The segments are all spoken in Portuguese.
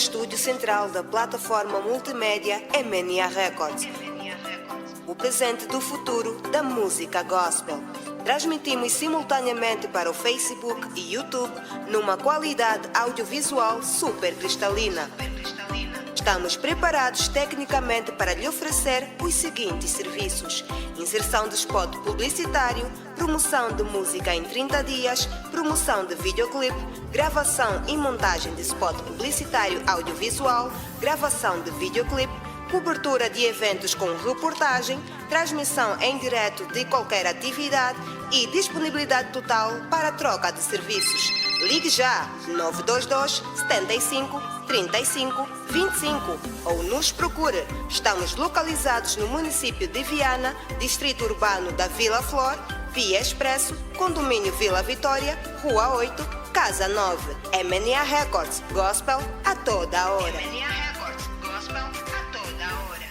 estúdio central da plataforma multimédia MNA Records. O presente do futuro da música gospel. Transmitimos simultaneamente para o Facebook e YouTube numa qualidade audiovisual super cristalina. Estamos preparados tecnicamente para lhe oferecer os seguintes serviços: inserção de spot publicitário, promoção de música em 30 dias, promoção de videoclipe, gravação e montagem de spot publicitário audiovisual, gravação de videoclipe, cobertura de eventos com reportagem, transmissão em direto de qualquer atividade e disponibilidade total para troca de serviços. Ligue já 922 75 35 25 ou nos procure. Estamos localizados no município de Viana, distrito urbano da Vila Flor, Via Expresso, Condomínio Vila Vitória, Rua 8, Casa 9. MNA Records, Gospel a toda a hora. MNA Records, Gospel a toda a hora.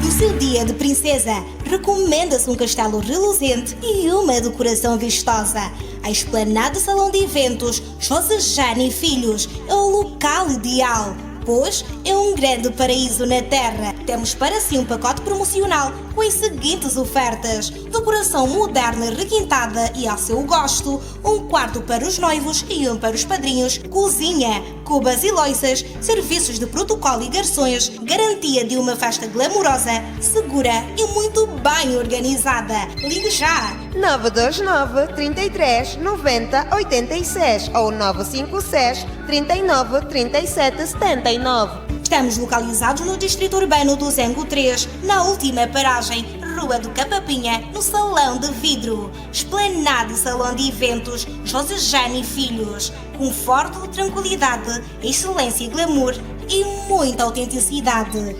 No seu dia de princesa, recomenda-se um castelo reluzente e uma decoração vistosa. A Esplanada Salão de Eventos José Jane e Filhos é o local ideal, pois é um grande paraíso na terra. Temos para si um pacote promocional com as seguintes ofertas: decoração moderna e requintada e ao seu gosto, um quarto para os noivos e um para os padrinhos, cozinha, cubas e loiças, serviços de protocolo e garçons, garantia de uma festa glamourosa, segura e muito bem organizada. Ligue já! 929 33 90 86 ou 956 39 37 79. Estamos localizados no distrito urbano do Zengo 3, na última paragem, Rua do Capapinha, no Salão de Vidro. Esplanada Salão de Eventos José Jane e Filhos. Conforto, tranquilidade, excelência e glamour e muita autenticidade.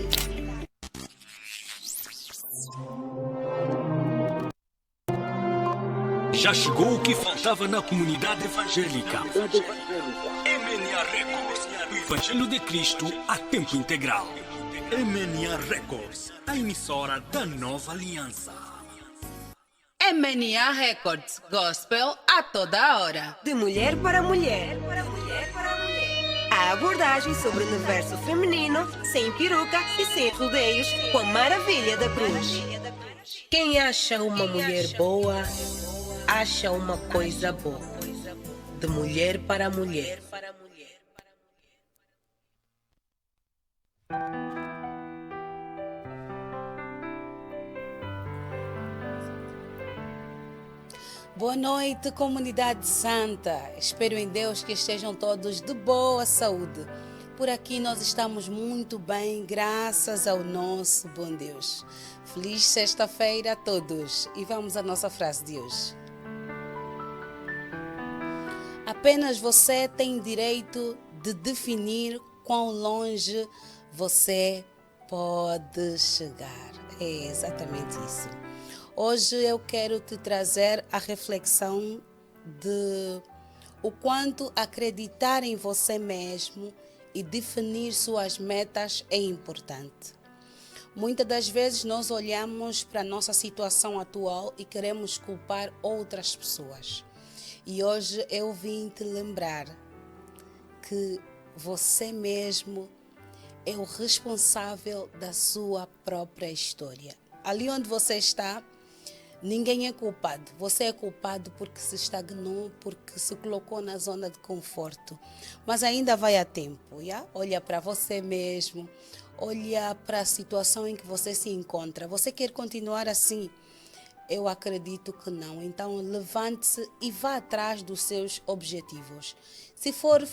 Já chegou o que faltava na comunidade evangélica. MNA Records, o Evangelho de Cristo a tempo integral. MNA Records, a emissora da nova aliança. MNA Records, Gospel a toda hora. De mulher para mulher. A abordagem sobre o universo feminino, sem peruca e sem rodeios, com a maravilha da cruz. Quem acha uma mulher boa, acha uma coisa boa. De mulher para mulher. Boa noite, comunidade santa. Espero em Deus que estejam todos de boa saúde. Por aqui nós estamos muito bem, graças ao nosso bom Deus. Feliz sexta-feira a todos. E vamos à nossa frase de hoje. Apenas você tem direito de definir quão longe você pode chegar. É exatamente isso. Hoje eu quero te trazer a reflexão de o quanto acreditar em você mesmo e definir suas metas é importante. Muitas das vezes nós olhamos para a nossa situação atual e queremos culpar outras pessoas. E hoje eu vim te lembrar que você mesmo é o responsável da sua própria história. Ali onde você está, ninguém é culpado. Você é culpado porque se estagnou, porque se colocou na zona de conforto. Mas ainda vai a tempo. Yeah? Olha para você mesmo. Olha para a situação em que você se encontra. Você quer continuar assim? Eu acredito que não. Então levante-se e vá atrás dos seus objetivos. Se for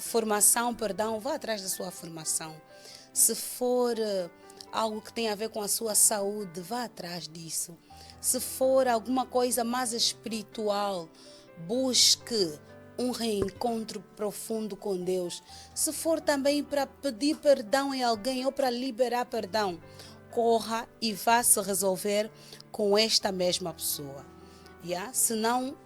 formação, vá atrás da sua formação. Se for algo que tem a ver com a sua saúde, vá atrás disso. Se for alguma coisa mais espiritual, busque um reencontro profundo com Deus. Se for também para pedir perdão em alguém ou para liberar perdão, corra e vá se resolver com esta mesma pessoa. Yeah? Senão,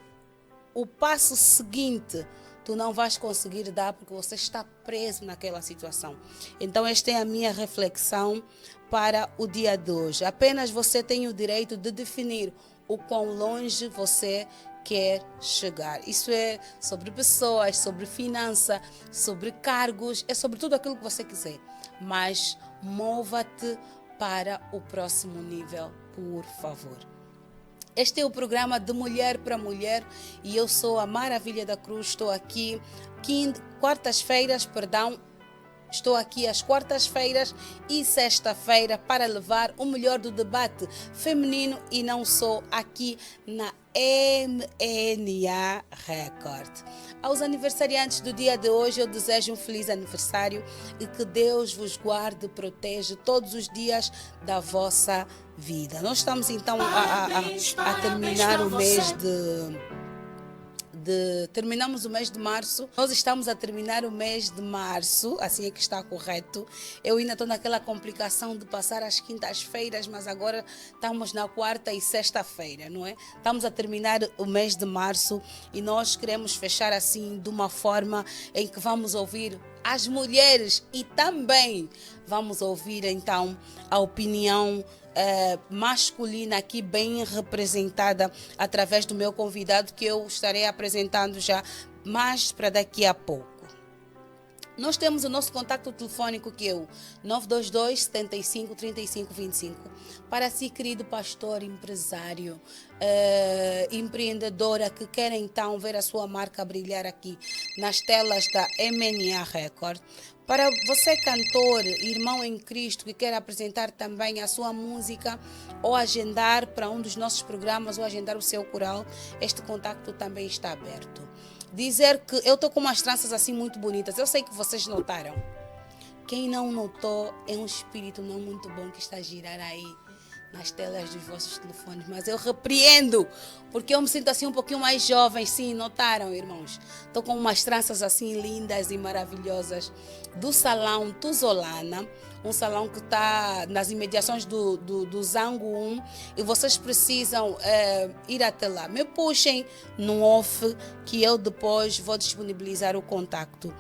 o passo seguinte tu não vais conseguir dar porque você está preso naquela situação. Então esta é a minha reflexão para o dia de hoje. Apenas você tem o direito de definir o quão longe você quer chegar. Isso é sobre pessoas, sobre finança, sobre cargos, é sobre tudo aquilo que você quiser. Mas mova-te para o próximo nível, por favor. Este é o programa de Mulher para Mulher e eu sou a Maravilha da Cruz. Estou aqui Estou aqui às quartas-feiras e sexta-feira para levar o melhor do debate feminino e não só aqui na MNA Record. Aos aniversariantes do dia de hoje eu desejo um feliz aniversário e que Deus vos guarde e proteja todos os dias da vossa vida. Nós estamos então a terminar o mês terminamos o mês de março. Nós estamos a terminar o mês de março, assim é que está correto. Eu ainda estou naquela complicação de passar as quintas-feiras, mas agora estamos na quarta e sexta-feira, não é? Estamos a terminar o mês de março e nós queremos fechar assim de uma forma em que vamos ouvir as mulheres e também vamos ouvir então a opinião masculina aqui bem representada através do meu convidado que eu estarei apresentando já mais para daqui a pouco. Nós temos o nosso contato telefônico que é o 922 75 35 25. Para si, querido pastor, empresário, empreendedora que quer então ver a sua marca brilhar aqui nas telas da MNA Record. Para você, cantor, irmão em Cristo, que quer apresentar também a sua música ou agendar para um dos nossos programas ou agendar o seu coral, este contato também está aberto. Dizer que eu estou com umas tranças assim muito bonitas. Eu sei que vocês notaram. Quem não notou é um espírito não muito bom que está a girar aí nas telas dos vossos telefones. Mas eu repreendo, porque eu me sinto assim um pouquinho mais jovem. Sim, notaram, irmãos? Estou com umas tranças assim lindas e maravilhosas do Salão Tuzolana. Um salão que está nas imediações do Zango 1 e vocês precisam ir até lá. Me puxem no off que eu depois vou disponibilizar o contacto.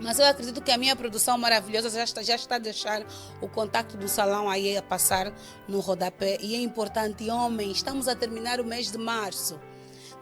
Mas eu acredito que a minha produção maravilhosa já está a deixar o contacto do salão aí a passar no rodapé. E é importante, homens, estamos a terminar o mês de março.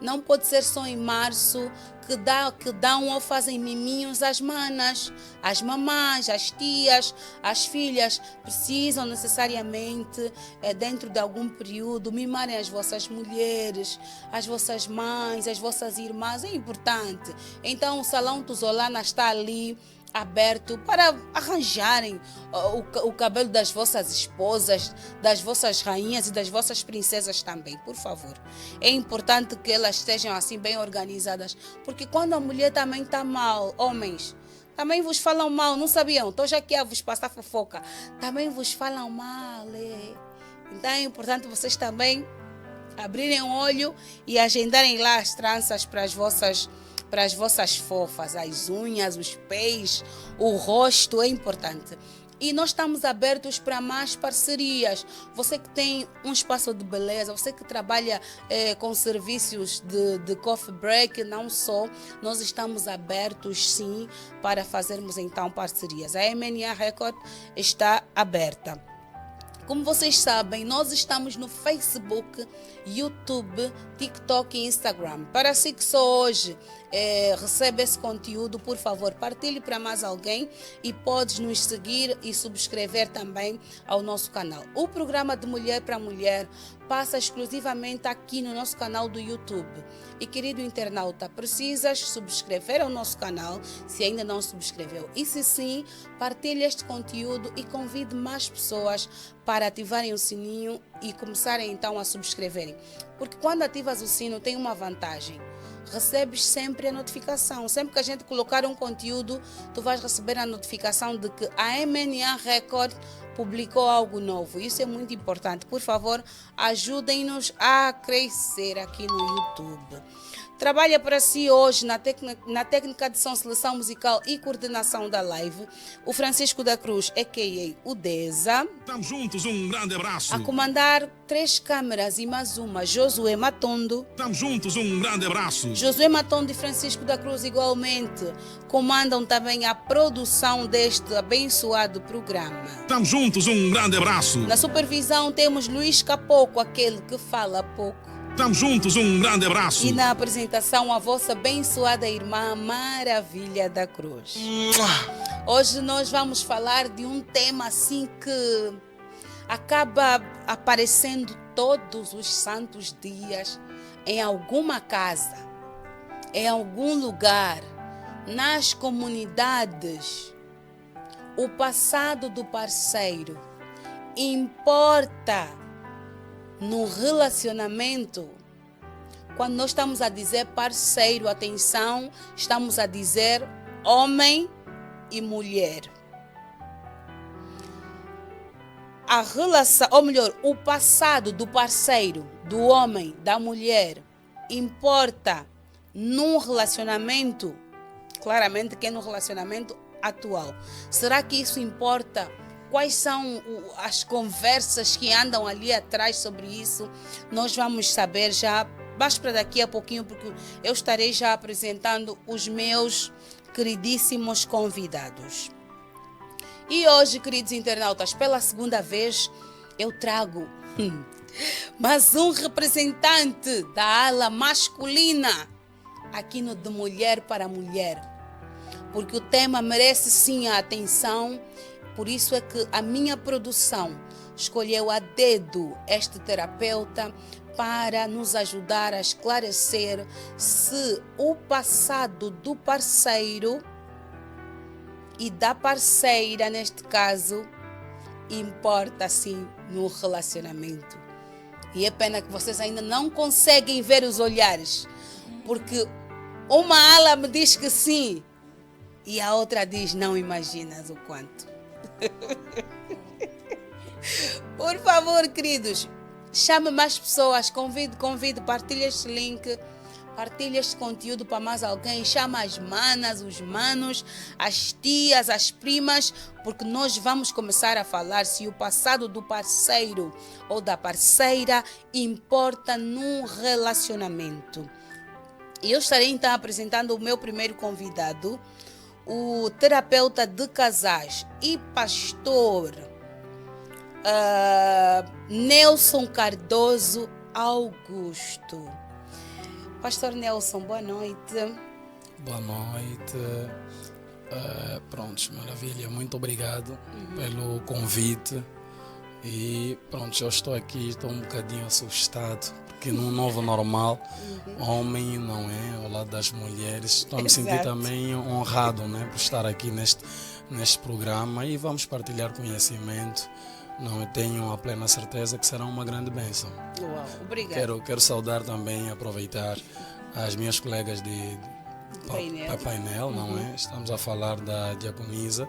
Não pode ser só em março que dão ou fazem miminhos às manas, às mamães, às tias, às filhas. Precisam necessariamente, dentro de algum período, mimarem as vossas mulheres, as vossas mães, as vossas irmãs. É importante. Então o Salão Tuzolana está ali aberto para arranjarem o cabelo das vossas esposas, das vossas rainhas e das vossas princesas também, por favor. É importante que elas estejam assim bem organizadas, porque quando a mulher também está mal, homens, também vos falam mal, não sabiam? Estou já aqui a vos passar fofoca. Também vos falam mal, Então é importante vocês também abrirem o olho e agendarem lá as tranças para as vossas fofas, as unhas, os pés, o rosto, é importante. E nós estamos abertos para mais parcerias. Você que tem um espaço de beleza, você que trabalha com serviços de coffee break, não só, nós estamos abertos sim para fazermos então parcerias. A MNA Record está aberta. Como vocês sabem, nós estamos no Facebook, YouTube, TikTok e Instagram. Para si que só hoje recebe esse conteúdo, por favor, partilhe para mais alguém e podes nos seguir e subscrever também ao nosso canal. O programa de Mulher para Mulher passa exclusivamente aqui no nosso canal do YouTube. E querido internauta, precisas subscrever ao nosso canal se ainda não subscreveu. E se sim, partilhe este conteúdo e convide mais pessoas para ativarem o sininho e começarem então a subscreverem. Porque quando ativas o sino tem uma vantagem. Recebes sempre a notificação. Sempre que a gente colocar um conteúdo, tu vais receber a notificação de que a MNA Record publicou algo novo. Isso é muito importante. Por favor, ajudem-nos a crescer aqui no YouTube. Trabalha para si hoje na técnica de som, seleção musical e coordenação da live o Francisco da Cruz, a.k.a. o Deza. Estamos juntos, um grande abraço. A comandar 3 câmeras e mais uma, Josué Matondo. Estamos juntos, um grande abraço. Josué Matondo e Francisco da Cruz igualmente comandam também a produção deste abençoado programa. Estamos juntos, um grande abraço. Na supervisão temos Luís Capoco, aquele que fala pouco. Estamos juntos, um grande abraço. E na apresentação, a vossa abençoada irmã Maravilha da Cruz. Hoje nós vamos falar de um tema assim que acaba aparecendo todos os santos dias em alguma casa, em algum lugar, nas comunidades. O passado do parceiro importa no relacionamento. Quando nós estamos a dizer parceiro, atenção, estamos a dizer homem e mulher. A relação, ou melhor, o passado do parceiro, do homem, da mulher, importa num relacionamento, claramente que é no relacionamento atual. Será que isso importa? Quais são as conversas que andam ali atrás sobre isso? Nós vamos saber já, basta para daqui a pouquinho, porque eu estarei já apresentando os meus queridíssimos convidados. E hoje, queridos internautas, pela segunda vez, eu trago mais um representante da ala masculina aqui no De Mulher para Mulher. Porque o tema merece sim a atenção. Por isso é que a minha produção escolheu a dedo este terapeuta para nos ajudar a esclarecer se o passado do parceiro e da parceira, neste caso, importa sim no relacionamento. E é pena que vocês ainda não conseguem ver os olhares, porque uma ala me diz que sim e a outra diz não imaginas o quanto. Por favor, queridos, chame mais pessoas, convide, partilhe este link, partilhe este conteúdo para mais alguém, chama as manas, os manos, as tias, as primas, porque nós vamos começar a falar se o passado do parceiro ou da parceira importa num relacionamento. E eu estarei então apresentando o meu primeiro convidado, o terapeuta de casais e pastor Nelson Cardoso Augusto. Pastor Nelson, boa noite. Boa noite. Pronto, maravilha. Muito obrigado pelo convite. E pronto, eu estou aqui, estou um bocadinho assustado, porque no novo normal, homem não é, ao lado das mulheres. Estou a me sentir também honrado, né, por estar aqui neste programa e vamos partilhar conhecimento. Não, eu tenho a plena certeza que será uma grande bênção. Uau, obrigado. Quero saudar também, aproveitar as minhas colegas de painel, não é? Estamos a falar da Diaconisa,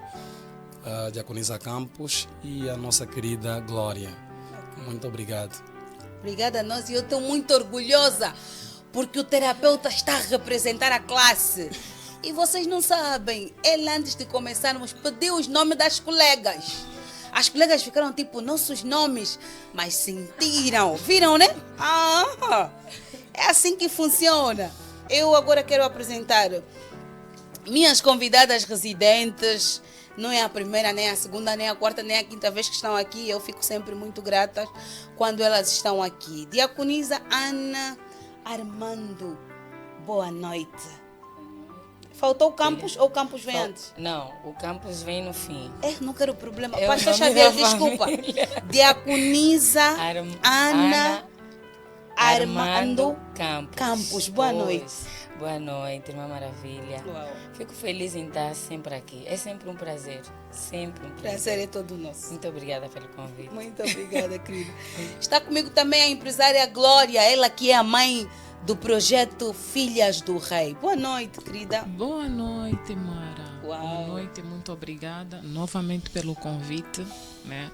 a Diaconisa Campos e a nossa querida Glória. Muito obrigado. Obrigada a nós e eu estou muito orgulhosa porque o terapeuta está a representar a classe. E vocês não sabem, ele antes de começarmos pediu os nomes das colegas. As colegas ficaram tipo nossos nomes, mas sentiram, viram, né? É assim que funciona. Eu agora quero apresentar minhas convidadas residentes. Não é a primeira, nem a segunda, nem a quarta, nem a quinta vez que estão aqui. Eu fico sempre muito grata quando elas estão aqui. Diaconisa Ana Armando, boa noite. Faltou o campus ou o campus vem antes? Não, o campus vem no fim. Não quero problema. É o Pastor nome Xavier, da desculpa. família. Diaconisa Ana Armando Campos. Boa noite. Boa noite, irmã Maravilha. Uau. Fico feliz em estar sempre aqui. É sempre um prazer. Sempre um prazer. Prazer é todo nosso. Muito obrigada pelo convite. Muito obrigada, querida. Está comigo também a empresária Glória, ela que é a mãe do projeto Filhas do Rei. Boa noite, querida. Boa noite, Mara. Uau. Boa noite, muito obrigada novamente pelo convite, né?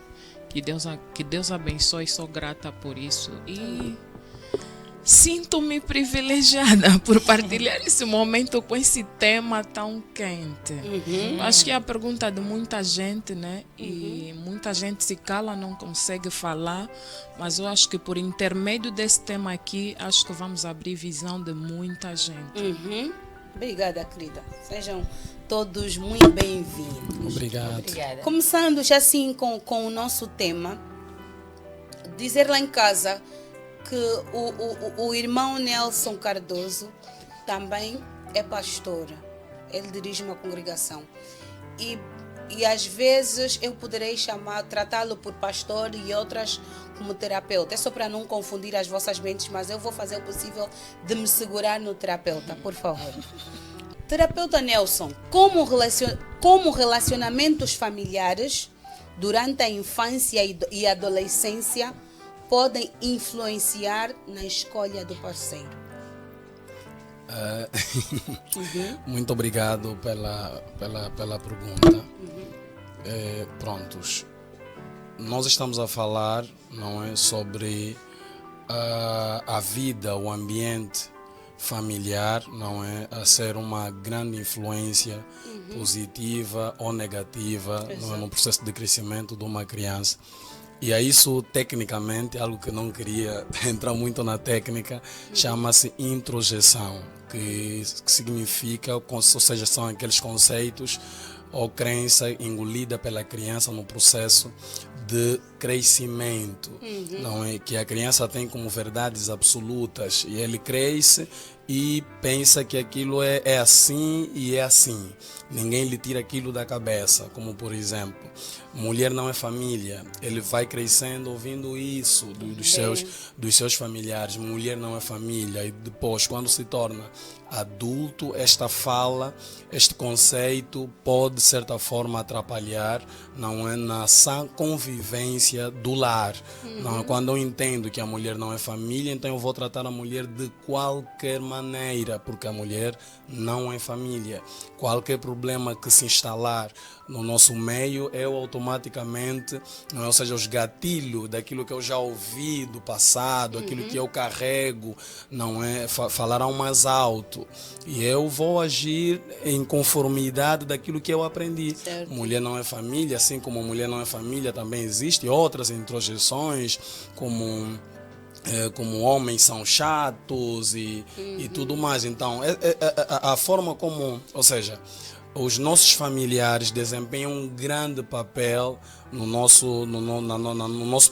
Que Deus abençoe, sou grata por isso. E sinto-me privilegiada por partilhar esse momento com esse tema tão quente. Acho que é a pergunta de muita gente, né? E muita gente se cala, não consegue falar, mas eu acho que por intermédio desse tema aqui, acho que vamos abrir visão de muita gente. Obrigada, querida. Sejam todos muito bem-vindos. Obrigado. Obrigada. Começando já assim com o nosso tema, dizer lá em casa, que o irmão Nelson Cardoso também é pastor. Ele dirige uma congregação. E às vezes eu poderei tratá-lo por pastor e outras como terapeuta. É só para não confundir as vossas mentes, mas eu vou fazer o possível de me segurar no terapeuta, por favor. Terapeuta Nelson, como relacionamentos familiares durante a infância e adolescência podem influenciar na escolha do parceiro? Muito obrigado pela pergunta. Prontos. Nós estamos a falar, não é, sobre a vida, o ambiente familiar, não é, a ser uma grande influência positiva ou negativa, não é, no processo de crescimento de uma criança. E a isso, tecnicamente, algo que não queria entrar muito na técnica, chama-se introjeção, que significa, ou seja, são aqueles conceitos ou crença engolida pela criança no processo de crescimento, não é, que a criança tem como verdades absolutas e ele cresce e pensa que aquilo é assim e é assim. Ninguém lhe tira aquilo da cabeça, como por exemplo, mulher não é família. Ele vai crescendo ouvindo isso dos seus familiares. Mulher não é família. E depois, quando se torna adulto, esta fala, este conceito pode de certa forma atrapalhar, não é, na sã convivência do lar. Não é? Quando eu entendo que a mulher não é família, então eu vou tratar a mulher de qualquer maneira, porque a mulher não é família. Qualquer problema que se instalar no nosso meio, eu automaticamente, não é, ou seja, os gatilhos daquilo que eu já ouvi do passado, aquilo que eu carrego, não é, falarão mais alto. E eu vou agir em conformidade daquilo que eu aprendi. Certo. Mulher não é família, assim como mulher não é família, também existem outras introjeções, como homens são chatos e tudo mais. Então, a forma como, ou seja, os nossos familiares desempenham um grande papel no nosso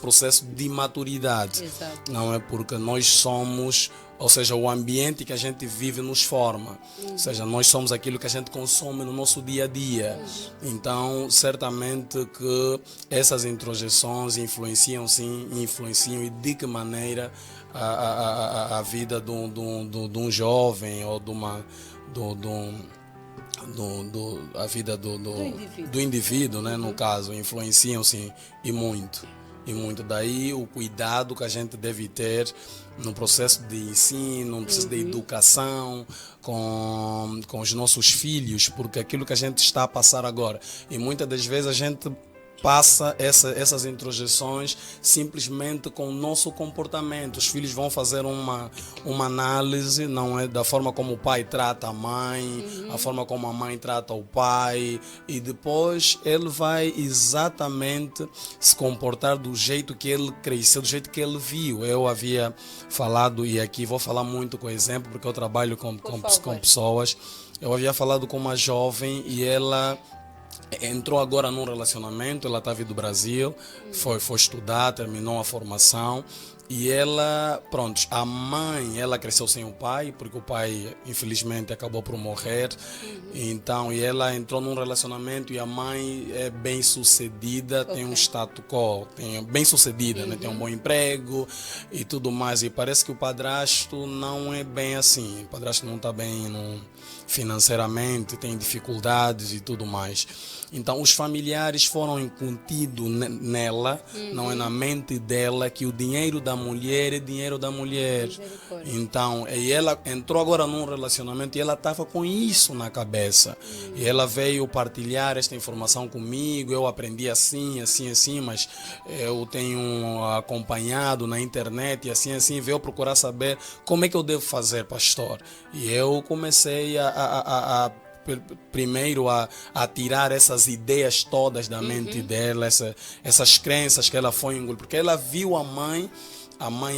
processo de maturidade. Exato. Não é, porque nós somos, ou seja, o ambiente que a gente vive nos forma. Ou seja, nós somos aquilo que a gente consome no nosso dia a dia. Então, certamente que essas introjeções influenciam e de que maneira a vida de um jovem ou a vida do indivíduo, né, no caso, influenciam sim, e muito. Daí o cuidado que a gente deve ter no processo de ensino, no processo de educação com os nossos filhos, porque aquilo que a gente está a passar agora, e muitas das vezes a gente passa essas introjeções simplesmente com o nosso comportamento. Os filhos vão fazer uma análise, não é, da forma como o pai trata a mãe, a forma como a mãe trata o pai, e depois ele vai exatamente se comportar do jeito que ele cresceu, do jeito que ele viu. Eu havia falado, e aqui vou falar muito com exemplo, porque eu trabalho com pessoas. Eu havia falado com uma jovem e ela entrou agora num relacionamento. Ela estava do Brasil, foi estudar, terminou a formação. E ela, pronto, a mãe, ela cresceu sem o pai, porque o pai, infelizmente, acabou por morrer. Então, e ela entrou num relacionamento e a mãe é bem sucedida, tem um status quo, bem sucedida, né? Tem um bom emprego e tudo mais. E parece que o padrasto não é bem assim. O padrasto não está bem financeiramente, tem dificuldades e tudo mais. Então, os familiares foram incutidos nela, não é, na mente dela, que o dinheiro da mulher é dinheiro da mulher. Então, e ela entrou agora num relacionamento e ela estava com isso na cabeça. E ela veio partilhar esta informação comigo. Eu aprendi assim, mas eu tenho acompanhado na internet e assim, veio procurar saber como é que eu devo fazer, pastor. E eu comecei primeiro a tirar essas ideias todas da mente dela, essas crenças que ela foi engolindo, porque ela viu a mãe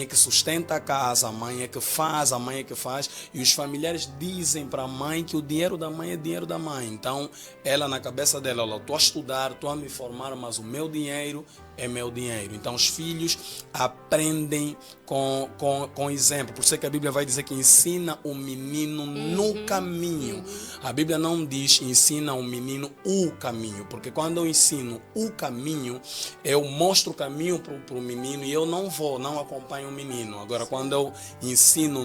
é que sustenta a casa, a mãe é que faz, e os familiares dizem para a mãe que o dinheiro da mãe é dinheiro da mãe. Então, ela na cabeça dela, estou a estudar, estou a me formar, mas o meu dinheiro é meu dinheiro. Então os filhos aprendem com exemplo. Por isso é que a Bíblia vai dizer que ensina o menino no caminho. A Bíblia não diz ensina o menino o caminho, porque quando eu ensino o caminho, eu mostro o caminho para o menino e eu não acompanho o menino. Agora, quando eu ensino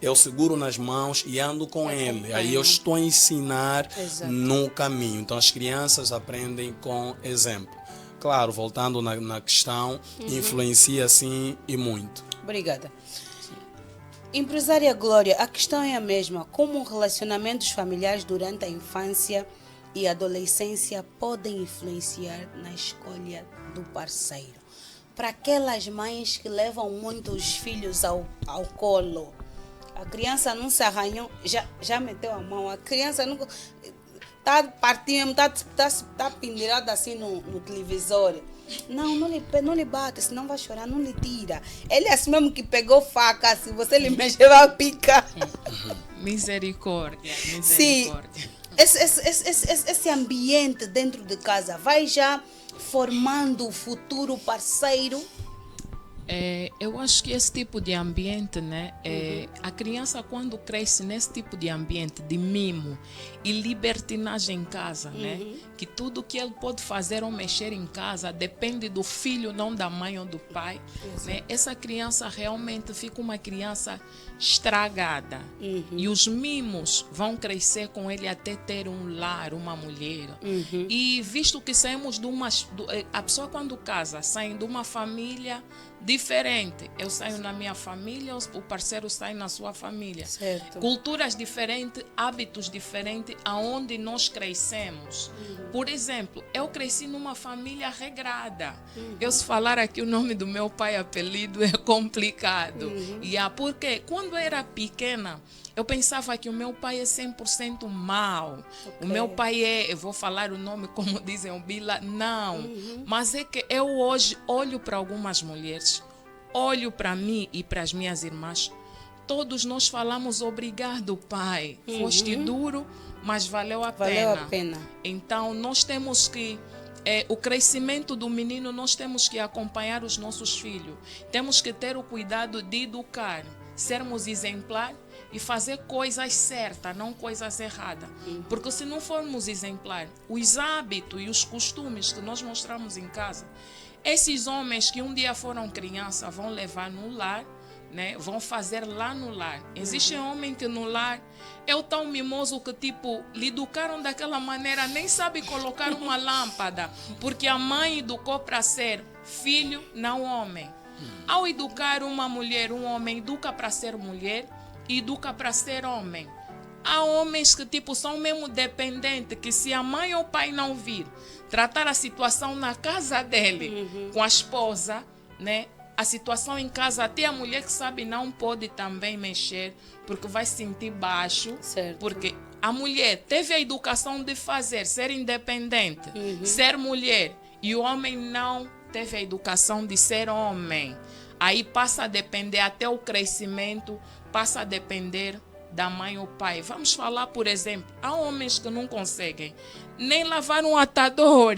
eu seguro nas mãos e ando com ele. Aí eu estou a ensinar no caminho. Então as crianças aprendem com exemplo. Claro, voltando na questão, influencia sim e muito. Obrigada. Empresária Glória, a questão é a mesma. Como relacionamentos familiares durante a infância e adolescência podem influenciar na escolha do parceiro? Para aquelas mães que levam muito os filhos ao colo, a criança não se arranhou, já meteu a mão, a criança nunca... Está partindo, está pendurada assim no televisor. Não lhe bate, senão vai chorar, não lhe tira. Ele é assim mesmo que pegou faca, se você lhe mexer, vai picar. Misericórdia. Sim, esse ambiente dentro de casa vai já formando o futuro parceiro. Eu acho que esse tipo de ambiente, né? A criança, quando cresce nesse tipo de ambiente de mimo e libertinagem em casa, né? Que tudo que ele pode fazer ou mexer em casa depende do filho, não da mãe ou do pai, né? Essa criança realmente fica uma criança estragada. E os mimos vão crescer com ele até ter um lar, uma mulher. E visto que saímos a pessoa quando casa, sai de uma família diferente. Eu saio na minha família, o parceiro sai na sua família. Certo. Culturas diferentes, hábitos diferentes, aonde nós crescemos. Por exemplo, eu cresci numa família regrada. Eu, se falar aqui o nome do meu pai, apelido, é complicado. Porque quando eu era pequena, eu pensava que o meu pai é 100% mau. O meu pai eu vou falar o nome como dizem o Bila, não. Mas é que eu hoje olho para algumas mulheres, olho para mim e para as minhas irmãs, todos nós falamos obrigado, pai. Foste duro, mas valeu a pena. Então nós temos que o crescimento do menino, nós temos que acompanhar os nossos filhos. Temos que ter o cuidado de educar, sermos exemplares e fazer coisas certas, não coisas erradas. Porque se não formos exemplares, os hábitos e os costumes que nós mostramos em casa, esses homens que um dia foram criança vão levar no lar, né? Vão fazer lá no lar. Existe homem que no lar é tão mimoso que tipo lhe educaram daquela maneira, nem sabe colocar uma lâmpada, porque a mãe educou para ser filho, não homem. Ao educar uma mulher, um homem educa para ser mulher, educa para ser homem. Há homens que tipo são mesmo dependentes, que se a mãe ou o pai não vir tratar a situação na casa dele com a esposa, né? A situação em casa, até a mulher que sabe não pode também mexer, porque vai se sentir baixo, porque a mulher teve a educação de ser independente, ser mulher, e o homem não teve a educação de ser homem. Aí passa a depender até o crescimento, passa a depender da mãe ou pai. Vamos falar, por exemplo, há homens que não conseguem nem lavar um atador.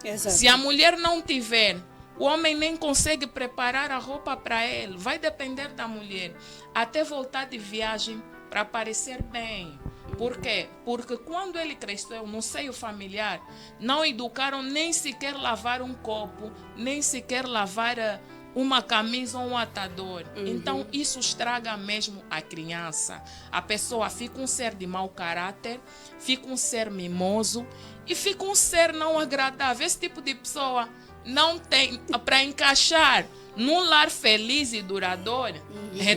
Exato. Se a mulher não tiver, o homem nem consegue preparar a roupa para ele. Vai depender da mulher até voltar de viagem para parecer bem. Por quê? Porque quando ele cresceu no seio familiar, não educaram nem sequer lavar um copo, nem sequer lavar uma camisa ou um atador. Então isso estraga mesmo a criança. A pessoa fica um ser de mau caráter, fica um ser mimoso e fica um ser não agradável. Esse tipo de pessoa não tem para encaixar num lar feliz e duradouro.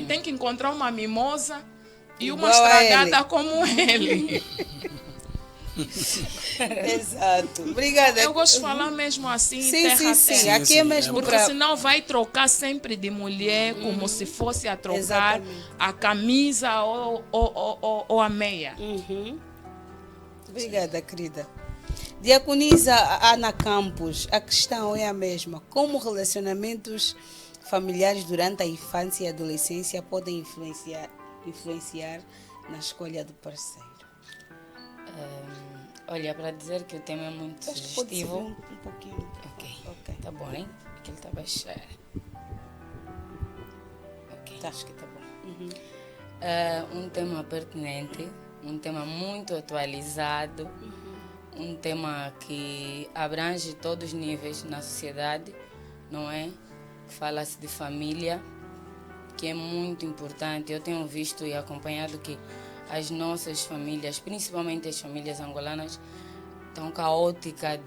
Tem que encontrar uma mimosa e uma estragada como ele. Exato. Obrigada. Eu gosto de falar mesmo assim, sim. Aqui é mesmo. Porque senão vai trocar sempre de mulher, como se fosse a trocar a camisa ou a meia. Obrigada, querida. Diaconisa Ana Campos, a questão é a mesma. Como relacionamentos familiares durante a infância e adolescência podem influenciar na escolha do parceiro? Olha, para dizer que o tema é muito sugestivo. Um pouquinho. Ok. Tá bom, hein? Aqui ele tá baixando. Ok, Tá. acho que tá bom. Um tema pertinente, um tema muito atualizado, um tema que abrange todos os níveis na sociedade, não é? Fala-se de família, que é muito importante. Eu tenho visto e acompanhado que as nossas famílias, principalmente as famílias angolanas, estão caóticas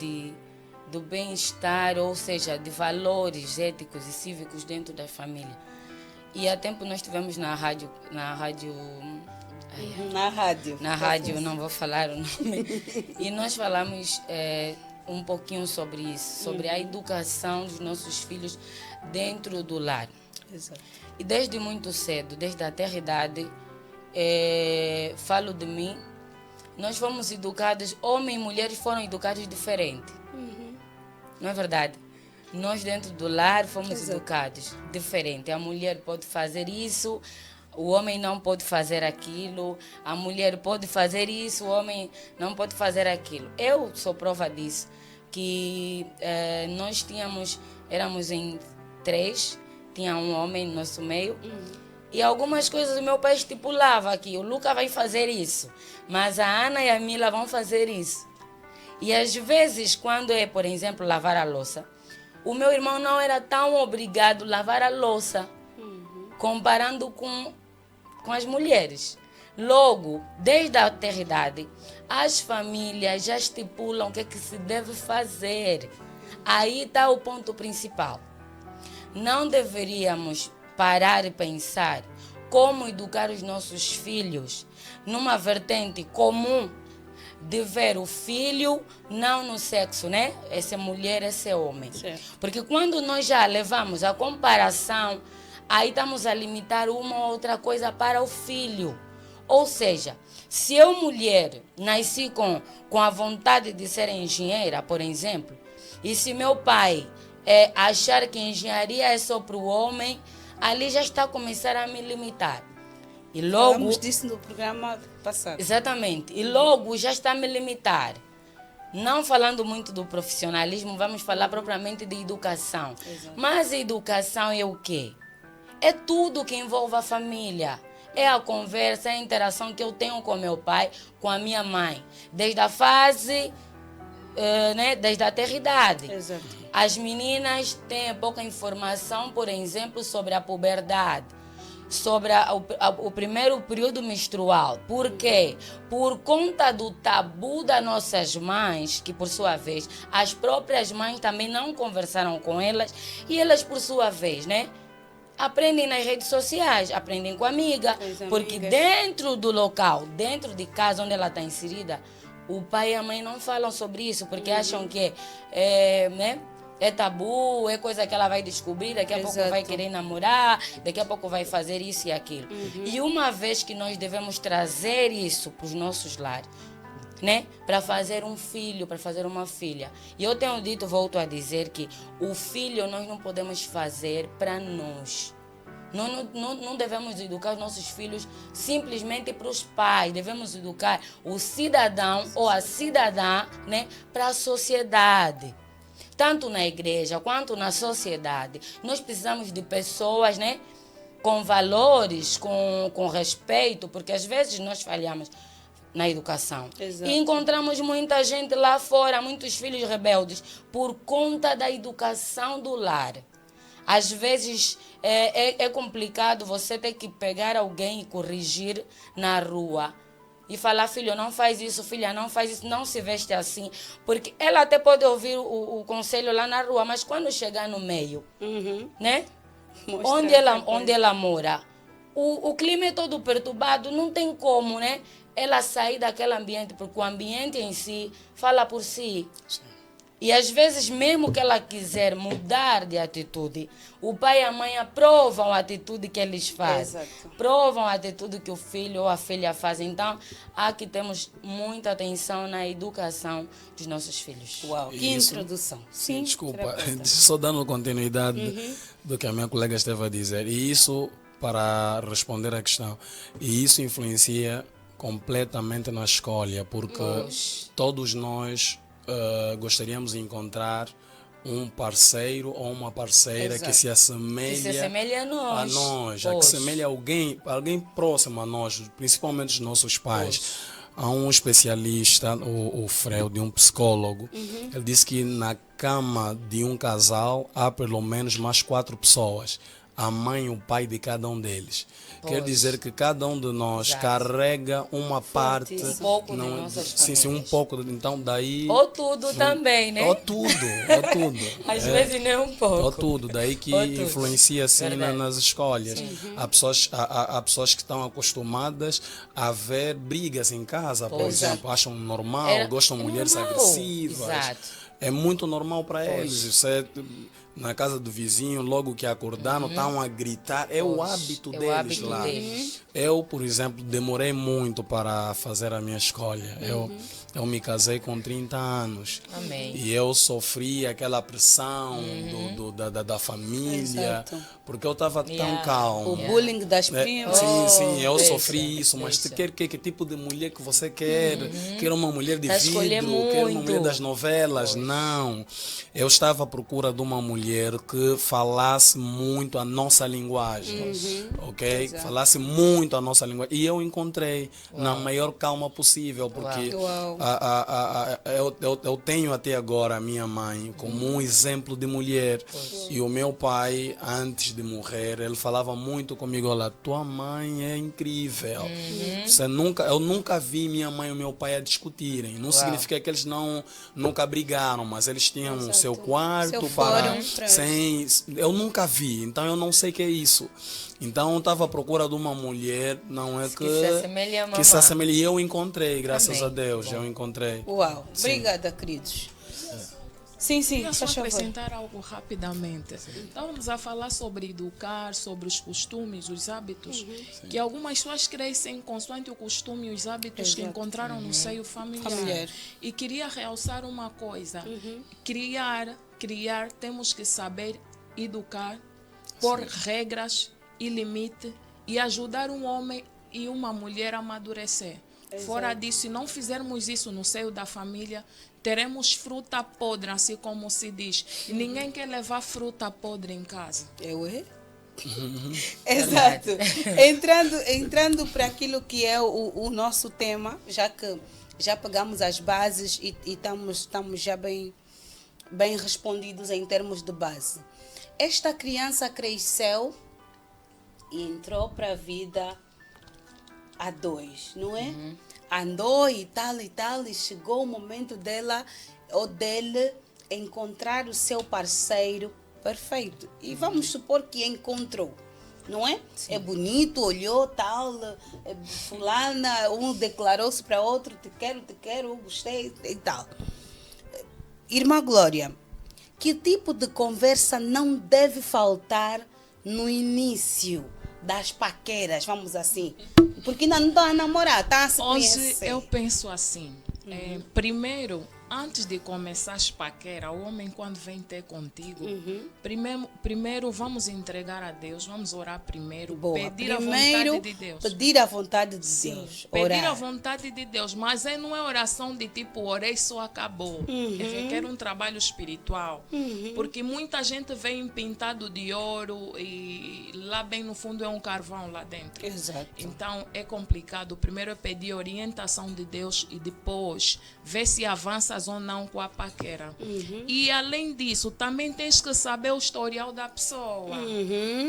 do bem-estar, ou seja, de valores éticos e cívicos dentro da família. E há tempo nós estivemos na rádio, Na rádio. não vou falar o nome, e nós falamos um pouquinho sobre isso, sobre a educação dos nossos filhos dentro do lar. Exato. E desde muito cedo, desde a terra-idade, falo de mim, nós fomos educados, homens e mulheres foram educados diferente. Não é verdade? Nós dentro do lar fomos educados diferente. A mulher pode fazer isso, o homem não pode fazer aquilo. A mulher pode fazer isso, o homem não pode fazer aquilo. Eu sou prova disso, que nós éramos em 3, tinha um homem no nosso meio. E algumas coisas o meu pai estipulava aqui, o Luca vai fazer isso, mas a Ana e a Mila vão fazer isso. E às vezes, quando é, por exemplo, lavar a louça, o meu irmão não era tão obrigado a lavar a louça, comparando com as mulheres. Logo, desde a eternidade, as famílias já estipulam o que é que se deve fazer. Aí está o ponto principal. Não deveríamos parar e pensar como educar os nossos filhos numa vertente comum de ver o filho não no sexo, né? Essa é mulher, esse é homem. Certo. Porque quando nós já levamos a comparação, aí estamos a limitar uma ou outra coisa para o filho. Ou seja, se eu, mulher, nasci com a vontade de ser engenheira, por exemplo, e se meu pai achar que engenharia é só para o homem, ali já está a começar a me limitar. E logo, Falamos disso no programa passado. exatamente. E logo já está a me limitar. Não falando muito do profissionalismo, vamos falar propriamente de educação. Exato. Mas a educação é o quê? É tudo que envolve a família. É a conversa, é a interação que eu tenho com meu pai, com a minha mãe. Desde a fase, desde a terra-idade. Exato. As meninas têm pouca informação, por exemplo, sobre a puberdade, sobre o primeiro período menstrual. Por quê? Por conta do tabu das nossas mães, que por sua vez, as próprias mães também não conversaram com elas, e elas por sua vez, aprendem nas redes sociais, aprendem com a amiga, porque dentro do local, dentro de casa onde ela está inserida, o pai e a mãe não falam sobre isso, porque acham que é tabu, é coisa que ela vai descobrir, daqui a pouco vai querer namorar, daqui a pouco vai fazer isso e aquilo. E uma vez que nós devemos trazer isso para os nossos lares, para fazer um filho, para fazer uma filha. E eu tenho dito, volto a dizer, que o filho nós não podemos fazer para nós. Não devemos educar os nossos filhos simplesmente para os pais. Devemos educar o cidadão ou a cidadã para a sociedade. Tanto na igreja quanto na sociedade. Nós precisamos de pessoas com valores, com respeito, porque às vezes nós falhamos na educação. Exato. E encontramos muita gente lá fora, muitos filhos rebeldes, por conta da educação do lar. Às vezes é complicado você ter que pegar alguém e corrigir na rua. E falar, filho, não faz isso, filha, não faz isso, não se veste assim. Porque ela até pode ouvir o conselho lá na rua, mas quando chegar no meio, onde ela mora, o clima é todo perturbado, não tem como, ela sair daquele ambiente, porque o ambiente em si fala por si. Sim. E às vezes, mesmo que ela quiser mudar de atitude, o pai e a mãe aprovam a atitude que eles fazem. Exato. Provam a atitude que o filho ou a filha fazem. Então, aqui temos muita atenção na educação dos nossos filhos. Uau, que Isso. introdução. Sim, desculpa, só dando continuidade do que a minha colega esteve a dizer. E isso, para responder à questão, e isso influencia completamente na escolha, porque todos nós gostaríamos de encontrar um parceiro ou uma parceira Exato. que se assemelha, Que se assemelha a nós. que Pois. se assemelha a alguém próximo a nós, principalmente os nossos pais. Há um especialista, o Freud, um psicólogo, ele disse que na cama de um casal há pelo menos mais 4 pessoas. A mãe e o pai de cada um deles. Quer dizer que cada um de nós carrega uma parte. Um pouco de não, nossas sim, um famílias. pouco. Então daí. Ou tudo também, né? Ou tudo. Às vezes nem um pouco. Ou tudo. Daí que Ou tudo. influencia assim Verdade. nas escolhas. Há pessoas que estão acostumadas a ver brigas em casa, por exemplo. Acham normal, gostam de mulheres normal. agressivas. Exato. É muito normal para eles. Você, na casa do vizinho, logo que acordaram, estão a gritar. É o hábito É o deles hábito lá. deles. Eu, por exemplo, demorei muito para fazer a minha escolha. Eu me casei com 30 anos. Amém. E eu sofri aquela pressão da família, Exato. porque eu estava tão calmo. O bullying das primas. Sim, eu deixa, sofri isso, mas deixa. que tipo de mulher que você quer? Quer uma mulher de Tá a escolher vidro? Quer uma muito. mulher das novelas? Não. Eu estava à procura de uma mulher que falasse muito a nossa linguagem, ok? Falasse muito a nossa linguagem. E eu encontrei na maior calma possível, porque Uau. eu tenho até agora a minha mãe como um exemplo de mulher. E o meu pai, antes de morrer, ele falava muito comigo: olha, tua mãe é incrível. Eu nunca vi minha mãe e o meu pai a discutirem. Não significa que eles nunca brigaram, mas eles tinham o seu quarto Seu para fórum. eu nunca vi, então eu não sei o que é isso. Então eu estava à procura de uma mulher, não é que se assemelhe à que se mamãe. assemelhe. E eu encontrei, graças Amém. a Deus, eu encontrei. Uau. Obrigada, queridos. Sim, Queria só faz favor. acrescentar algo rapidamente. Estávamos a falar sobre educar, sobre os costumes, os hábitos, que algumas pessoas crescem consoante o costume e os hábitos que encontraram no seio familiar. E queria realçar uma coisa: criar, temos que saber educar, pôr regras e limite e ajudar um homem e uma mulher a amadurecer. Fora disso, se não fizermos isso no seio da família, teremos fruta podre, assim como se diz. E ninguém quer levar fruta podre em casa. Exato. Entrando para aquilo que é o nosso tema, já que já pegamos as bases e estamos já bem respondidos em termos de base. Esta criança cresceu e entrou para a vida a 2, não é? Andou e tal, e chegou o momento dela ou dele encontrar o seu parceiro perfeito. E vamos supor que encontrou, não é? Sim. É bonito, olhou, tal, fulana, um declarou-se para outro, te quero, gostei e tal. Irmã Glória, que tipo de conversa não deve faltar no início das paqueras, vamos assim? Porque ainda não estão a namorar, tá a se Hoje conhecer. eu penso assim, primeiro, antes de começar as paqueras, o homem quando vem ter contigo, primeiro vamos entregar a Deus, vamos orar primeiro, pedir a vontade de Deus. Pedir a vontade de Deus. Pedir a vontade de Deus, mas não é oração de tipo, orei só acabou. Requer um trabalho espiritual. Porque muita gente vem pintado de ouro e lá bem no fundo é um carvão lá dentro. Exato. Então é complicado. Primeiro é pedir orientação de Deus e depois ver se avanças ou não com a paquera. E além disso, também tens que saber o historial da pessoa.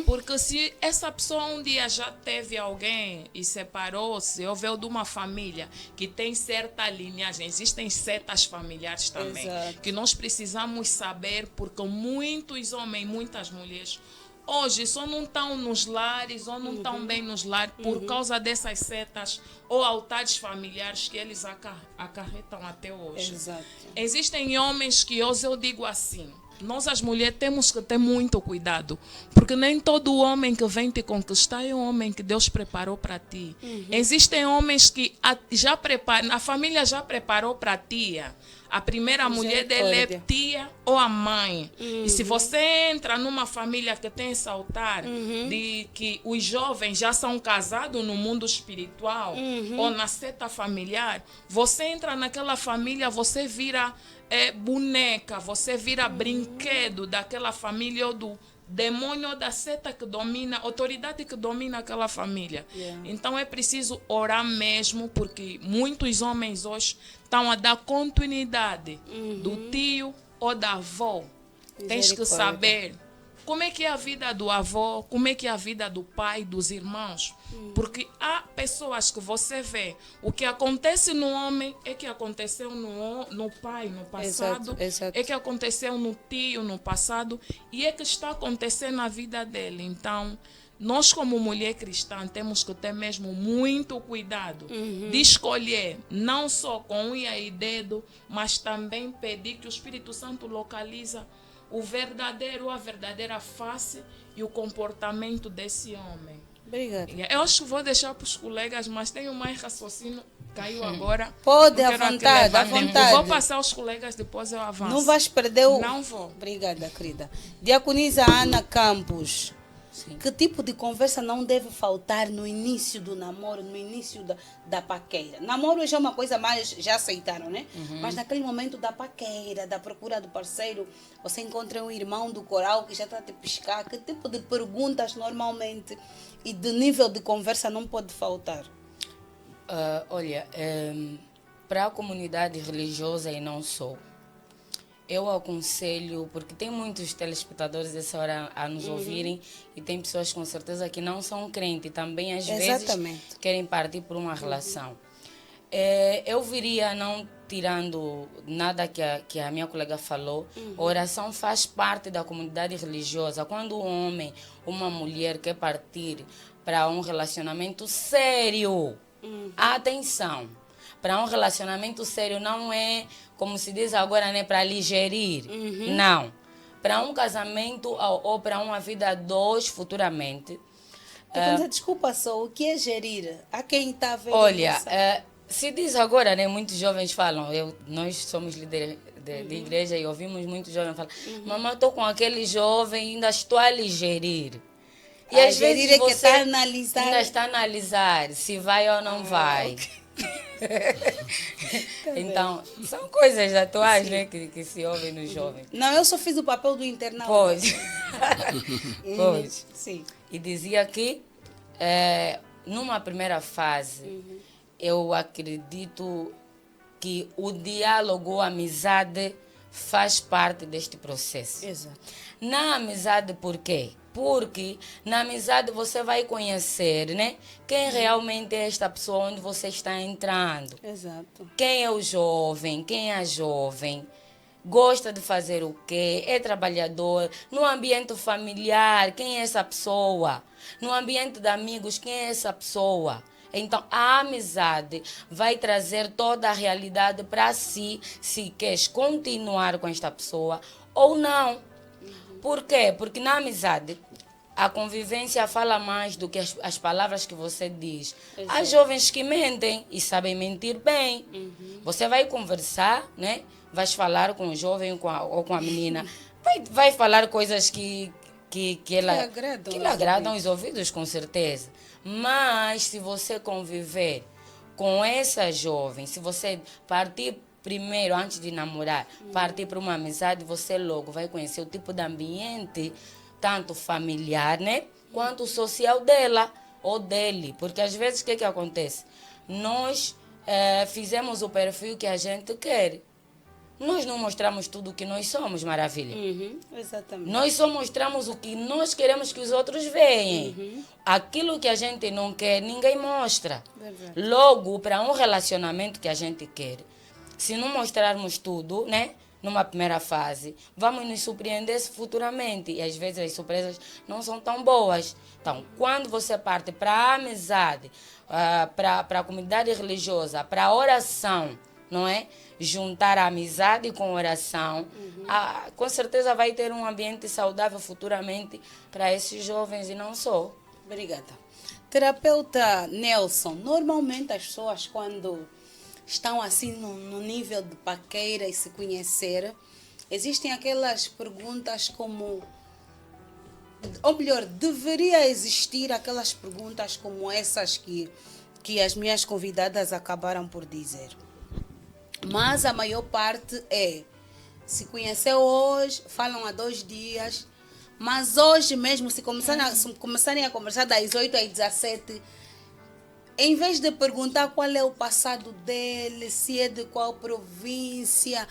Porque se essa pessoa um dia já teve alguém e separou-se, ou veio de uma família que tem certa linhagem, existem setas familiares também, que nós precisamos saber, porque muitos homens, muitas mulheres, hoje só não estão nos lares ou não estão bem nos lares por causa dessas setas ou altares familiares que eles acarretam até hoje. Exato. Existem homens que hoje eu digo assim, nós as mulheres temos que ter muito cuidado, porque nem todo homem que vem te conquistar é um homem que Deus preparou para ti. Existem homens que a família já preparou para a tia A primeira mulher dele é tia ou a mãe. E se você entra numa família que tem esse altar de que os jovens já são casados no mundo espiritual ou na seta familiar, você entra naquela família, você vira boneca, você vira brinquedo daquela família ou do demônio da seta que domina, autoridade que domina aquela família. Então é preciso orar mesmo, porque muitos homens hoje estão a dar continuidade do tio ou da avó. Tens que saber como é que é a vida do avô, como é que é a vida do pai, dos irmãos. Porque há pessoas que você vê, o que acontece no homem é que aconteceu no pai no passado, é que aconteceu no tio no passado e é que está acontecendo na vida dele. Então, nós como mulher cristã temos que ter mesmo muito cuidado de escolher, não só com unha e dedo, mas também pedir que o Espírito Santo localiza o verdadeiro, a verdadeira face e o comportamento desse homem. Obrigada. Eu acho que vou deixar para os colegas, mas tenho mais raciocínio, caiu agora. Pode, à vontade, à vontade. Vou passar aos colegas, depois eu avanço. Não vais perder o... Não vou. Obrigada, querida. Diaconisa Ana Campos. Sim. Que tipo de conversa não deve faltar no início do namoro, no início da paquera? Namoro já é uma coisa mais, já aceitaram, né? Mas naquele momento da paquera, da procura do parceiro, você encontra um irmão do coral que já está a te piscar. Que tipo de perguntas normalmente e de nível de conversa não pode faltar? Olha, para a comunidade religiosa e não só, eu aconselho, porque tem muitos telespectadores dessa hora a nos ouvirem e tem pessoas com certeza que não são crentes e também às vezes querem partir por uma relação. Eu viria, não tirando nada que a minha colega falou, a oração faz parte da comunidade religiosa. Quando um homem, uma mulher quer partir para um relacionamento sério, atenção, para um relacionamento sério não é, como se diz agora, né, para lhe gerir. Não. Para um casamento ou para uma vida a dois futuramente. Desculpa só, o que é gerir? A quem está vendo? Olha, se diz agora, né, muitos jovens falam, nós somos líderes de igreja e ouvimos muitos jovens falar, mamãe, estou com aquele jovem, ainda estou a lhe gerir. E às vezes você ainda está a analisar se vai ou não vai. Então, são coisas atuais, né, que se ouvem nos jovens. Não, eu só fiz o papel do internauta. Pois. Pois. Sim. E dizia que, numa primeira fase, eu acredito que o diálogo, a amizade, faz parte deste processo. Exato. Na amizade, por quê? Porque na amizade você vai conhecer, né, quem realmente é esta pessoa onde você está entrando. Exato. Quem é o jovem, quem é a jovem, gosta de fazer o quê, é trabalhador. No ambiente familiar, quem é essa pessoa? No ambiente de amigos, quem é essa pessoa? Então, a amizade vai trazer toda a realidade para si, se queres continuar com esta pessoa ou não. Por quê? Porque na amizade, a convivência fala mais do que as palavras que você diz. Exato. Há jovens que mentem e sabem mentir bem. Você vai conversar, né? Vais falar com o jovem ou com a menina. Vai falar coisas que lhe agradam os ouvidos, com certeza. Mas se você conviver com essa jovem, se você partir primeiro, antes de namorar, partir para uma amizade, você logo vai conhecer o tipo de ambiente, tanto familiar, né, quanto social dela ou dele. Porque às vezes o que acontece? Nós fizemos o perfil que a gente quer. Nós não mostramos tudo o que nós somos, maravilha. Exatamente. Nós só mostramos o que nós queremos que os outros vejam. Aquilo que a gente não quer, ninguém mostra. Verdade. Logo, para um relacionamento que a gente quer, se não mostrarmos tudo, né, numa primeira fase, vamos nos surpreender futuramente. E às vezes as surpresas não são tão boas. Então, quando você parte para a amizade, para a comunidade religiosa, para a oração, não é? Juntar a amizade com a oração, com certeza vai ter um ambiente saudável futuramente para esses jovens e não só. Obrigada. Terapeuta Nelson, normalmente as pessoas quando estão assim no nível de paquera e se conhecer, existem aquelas perguntas como, ou melhor, deveria existir aquelas perguntas como essas que as minhas convidadas acabaram por dizer. Mas a maior parte se conheceu hoje, falam há 2 dias, mas hoje mesmo, se começarem a conversar das 8 às 17, em vez de perguntar qual é o passado dele, se é de qual província,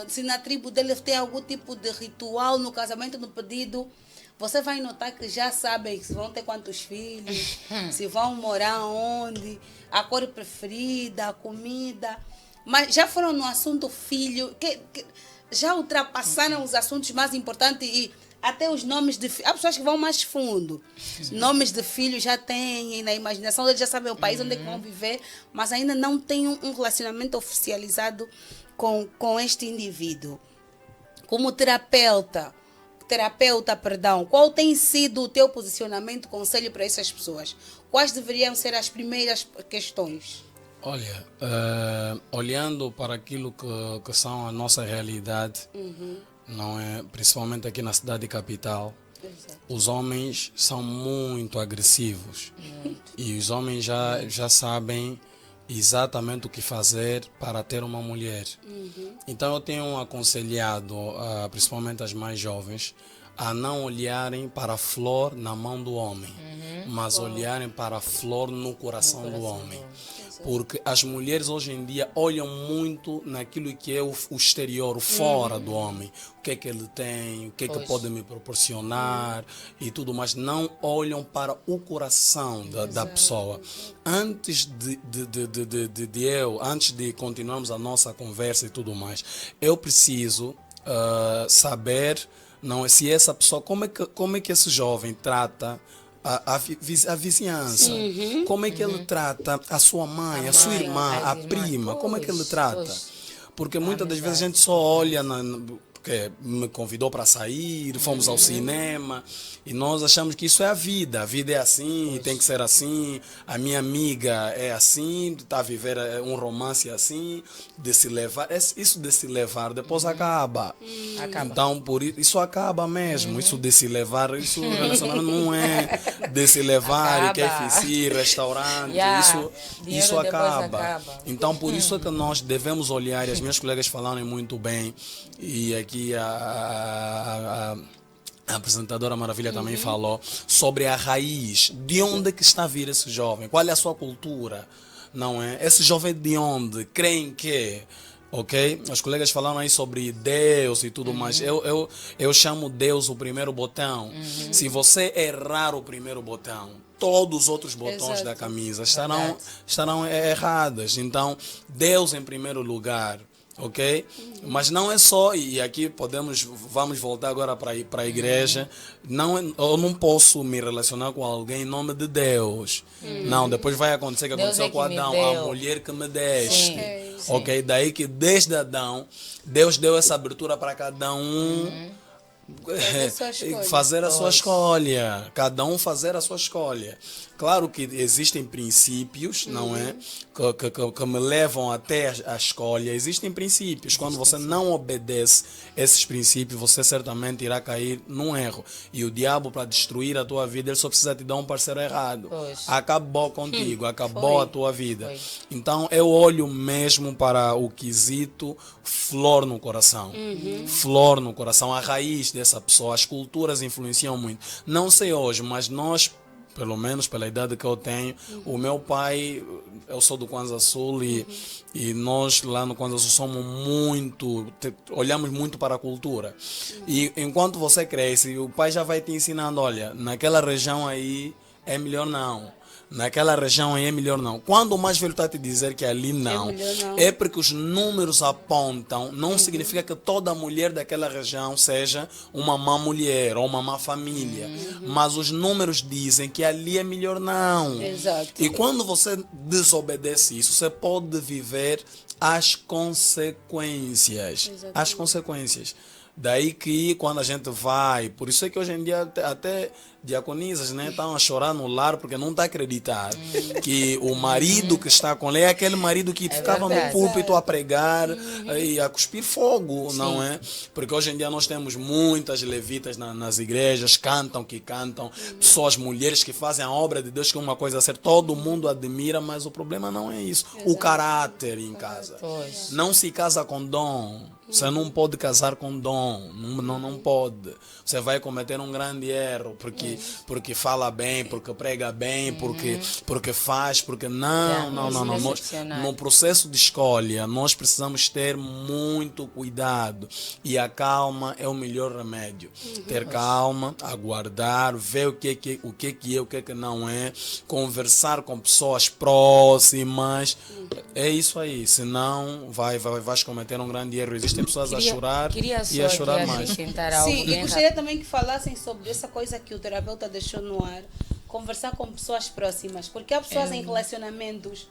se na tribo dele tem algum tipo de ritual no casamento, no pedido, você vai notar que já sabem se vão ter quantos filhos, se vão morar onde, a cor preferida, a comida. Mas já foram no assunto filho, que já ultrapassaram os assuntos mais importantes e até os nomes de filhos. Há pessoas que vão mais fundo. Nomes de filhos já têm, na imaginação eles já sabem o país onde é que vão viver, mas ainda não têm um relacionamento oficializado com este indivíduo. Como terapeuta, qual tem sido o teu posicionamento, conselho para essas pessoas? Quais deveriam ser as primeiras questões? Olha, olhando para aquilo que são a nossa realidade, não é? Principalmente aqui na cidade capital, os homens são muito agressivos. E os homens já sabem exatamente o que fazer para ter uma mulher. Então eu tenho aconselhado, principalmente as mais jovens, a não olharem para a flor na mão do homem, mas olharem para a flor no coração do homem. Porque as mulheres hoje em dia olham muito naquilo que é o exterior, o fora do homem. O que é que ele tem, o que é que pode me proporcionar e tudo mais. Não olham para o coração da pessoa. Antes antes de continuarmos a nossa conversa e tudo mais, eu preciso saber, não é, se essa pessoa, como é que esse jovem trata a vizinhança, como é que ele trata a sua mãe, a sua irmã, a prima, como é que ele trata? Porque muitas das vezes a gente só olha porque me convidou para sair, fomos ao cinema e nós achamos que isso é a vida é assim, tem que ser assim, a minha amiga é assim, está a viver um romance assim, de se levar, isso de se levar depois acaba. Então por isso acaba mesmo, isso de se levar, isso relacionamento não é de se levar e KFC, restaurante, isso acaba. Então por isso é que nós devemos olhar, e as minhas colegas falaram muito bem, e aqui a apresentadora Maravilha também falou sobre a raiz, de onde que está a vir esse jovem, qual é a sua cultura, não é? Esse jovem de onde, crê em quê? Ok? Os colegas falaram aí sobre Deus e tudo mais. Eu chamo Deus o primeiro botão. Se você errar o primeiro botão, todos os outros botões da camisa estarão errados. Então, Deus em primeiro lugar. Ok? Mas não é só, e aqui vamos voltar agora para a igreja, eu não posso me relacionar com alguém em nome de Deus. Não, depois vai acontecer que aconteceu com Adão, a mulher que me deste. Ok? Daí que desde Adão, Deus deu essa abertura para cada um fazer a sua escolha. Cada um fazer a sua escolha. Claro que existem princípios, não é? Que me levam até a escolha. Existem princípios. Quando você não obedece esses princípios, você certamente irá cair num erro. E o diabo, para destruir a tua vida, ele só precisa te dar um parceiro errado. Acabou contigo, acabou a tua vida. Então eu olho mesmo para o quesito flor no coração. Flor no coração, a raiz dessa pessoa. As culturas influenciam muito. Não sei hoje, mas nós, pelo menos pela idade que eu tenho, o meu pai, eu sou do Kwanza Sul e nós lá no Kwanza Sul olhamos muito para a cultura. E enquanto você cresce, o pai já vai te ensinando, olha, naquela região aí é melhor não. Naquela região aí é melhor não. Quando o mais velho está a te dizer que ali não, é porque os números apontam, não significa que toda mulher daquela região seja uma má mulher ou uma má família. Mas os números dizem que ali é melhor não. Exato. E quando você desobedece isso, você pode viver as consequências. As consequências. Daí que quando a gente vai, por isso é que hoje em dia até diaconisas, né, estão a chorar no lar porque não está a acreditar que o marido que está com ela é aquele marido que ficava no púlpito a pregar e a cuspir fogo, não é? Porque hoje em dia nós temos muitas levitas nas igrejas, cantam, pessoas, mulheres que fazem a obra de Deus, que é uma coisa a ser, todo mundo admira, mas o problema não é isso. O caráter em casa. Não se casa com dom. Você não pode casar com dom, não pode. Você vai cometer um grande erro, porque fala bem, porque prega bem, porque faz, porque não. No processo de escolha, nós precisamos ter muito cuidado. E a calma é o melhor remédio. Ter calma, aguardar, ver o que é, o que não é, conversar com pessoas próximas. É isso aí, senão vais cometer um grande erro. Existem pessoas a chorar e a chorar mais. Sim, e gostaria também que falassem sobre essa coisa que o terapeuta deixou no ar, conversar com pessoas próximas, porque há pessoas em relacionamentos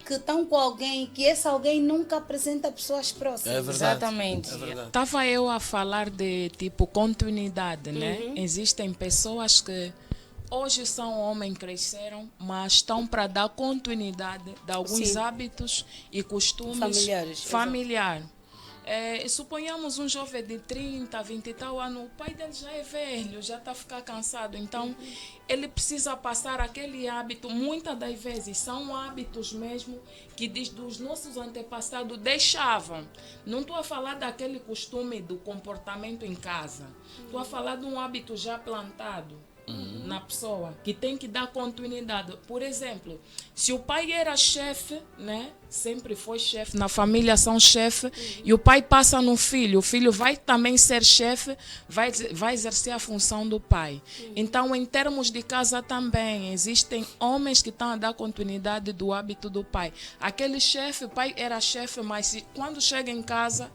que estão com alguém que esse alguém nunca apresenta pessoas próximas. É verdade. Exatamente. É verdade. Estava eu a falar de tipo continuidade, né? Existem pessoas que hoje são homens, cresceram, mas estão para dar continuidade de alguns hábitos e costumes familiares. Suponhamos um jovem de 30, 20 e tal anos, o pai dele já é velho, já está a ficar cansado, então ele precisa passar aquele hábito. Muitas das vezes são hábitos mesmo que dos nossos antepassados deixavam. Não estou a falar daquele costume do comportamento em casa, estou a falar de um hábito já plantado na pessoa, que tem que dar continuidade. Por exemplo, se o pai era chefe, né? Sempre foi chefe, na família são chefe, e o pai passa no filho, o filho vai também ser chefe, vai exercer a função do pai. Então, em termos de casa também, existem homens que estão a dar continuidade do hábito do pai. Aquele chefe, o pai era chefe, mas quando chega em casa,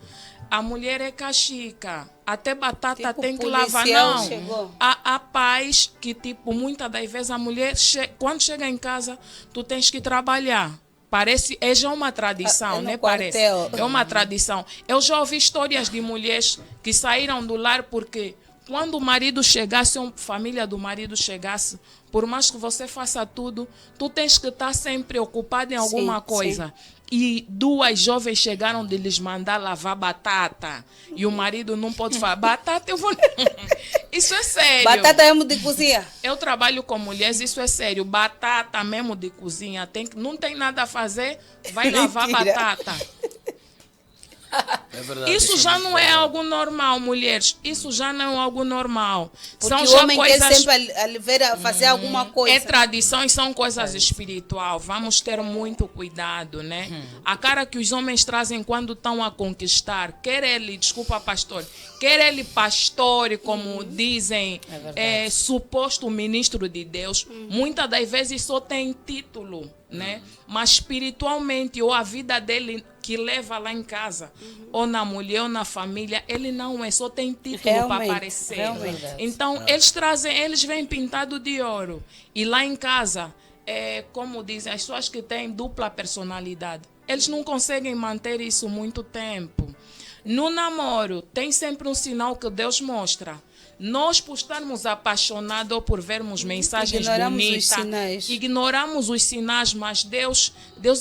a mulher é caxica, até batata tipo tem que lavar. Não, há pais que, tipo, muitas das vezes a mulher, quando chega em casa, tu tens que trabalhar. Parece, é já uma tradição, né? Parece. É uma tradição. Eu já ouvi histórias de mulheres que saíram do lar porque quando o marido chegasse, a família do marido chegasse, por mais que você faça tudo, tu tens que estar sempre ocupado em alguma coisa. Sim. E 2 jovens chegaram de lhes mandar lavar batata. E o marido não pode falar, batata eu vou... Isso é sério. Batata mesmo de cozinha. Eu trabalho com mulheres, isso é sério. Batata mesmo de cozinha. Não tem nada a fazer, vai lavar batata. É verdade, isso já não é algo normal, mulheres. Isso já não é algo normal. Porque são o já homem coisas... quer sempre fazer alguma coisa. É tradição e são coisas espirituais. Vamos ter muito cuidado, né? A cara que os homens trazem quando estão a conquistar, quer ele, desculpa pastor, quer ele pastor, como dizem, suposto ministro de Deus, muitas das vezes só tem título, né? Mas espiritualmente, ou a vida dele que leva lá em casa, ou na mulher, ou na família, ele não é, só tem título para aparecer. Então, eles vêm pintado de ouro. E lá em casa, como dizem, as pessoas que têm dupla personalidade, eles não conseguem manter isso muito tempo. No namoro, tem sempre um sinal que Deus mostra. Nós, por estarmos apaixonados ou por vermos mensagens bonitas, ignoramos os sinais, mas Deus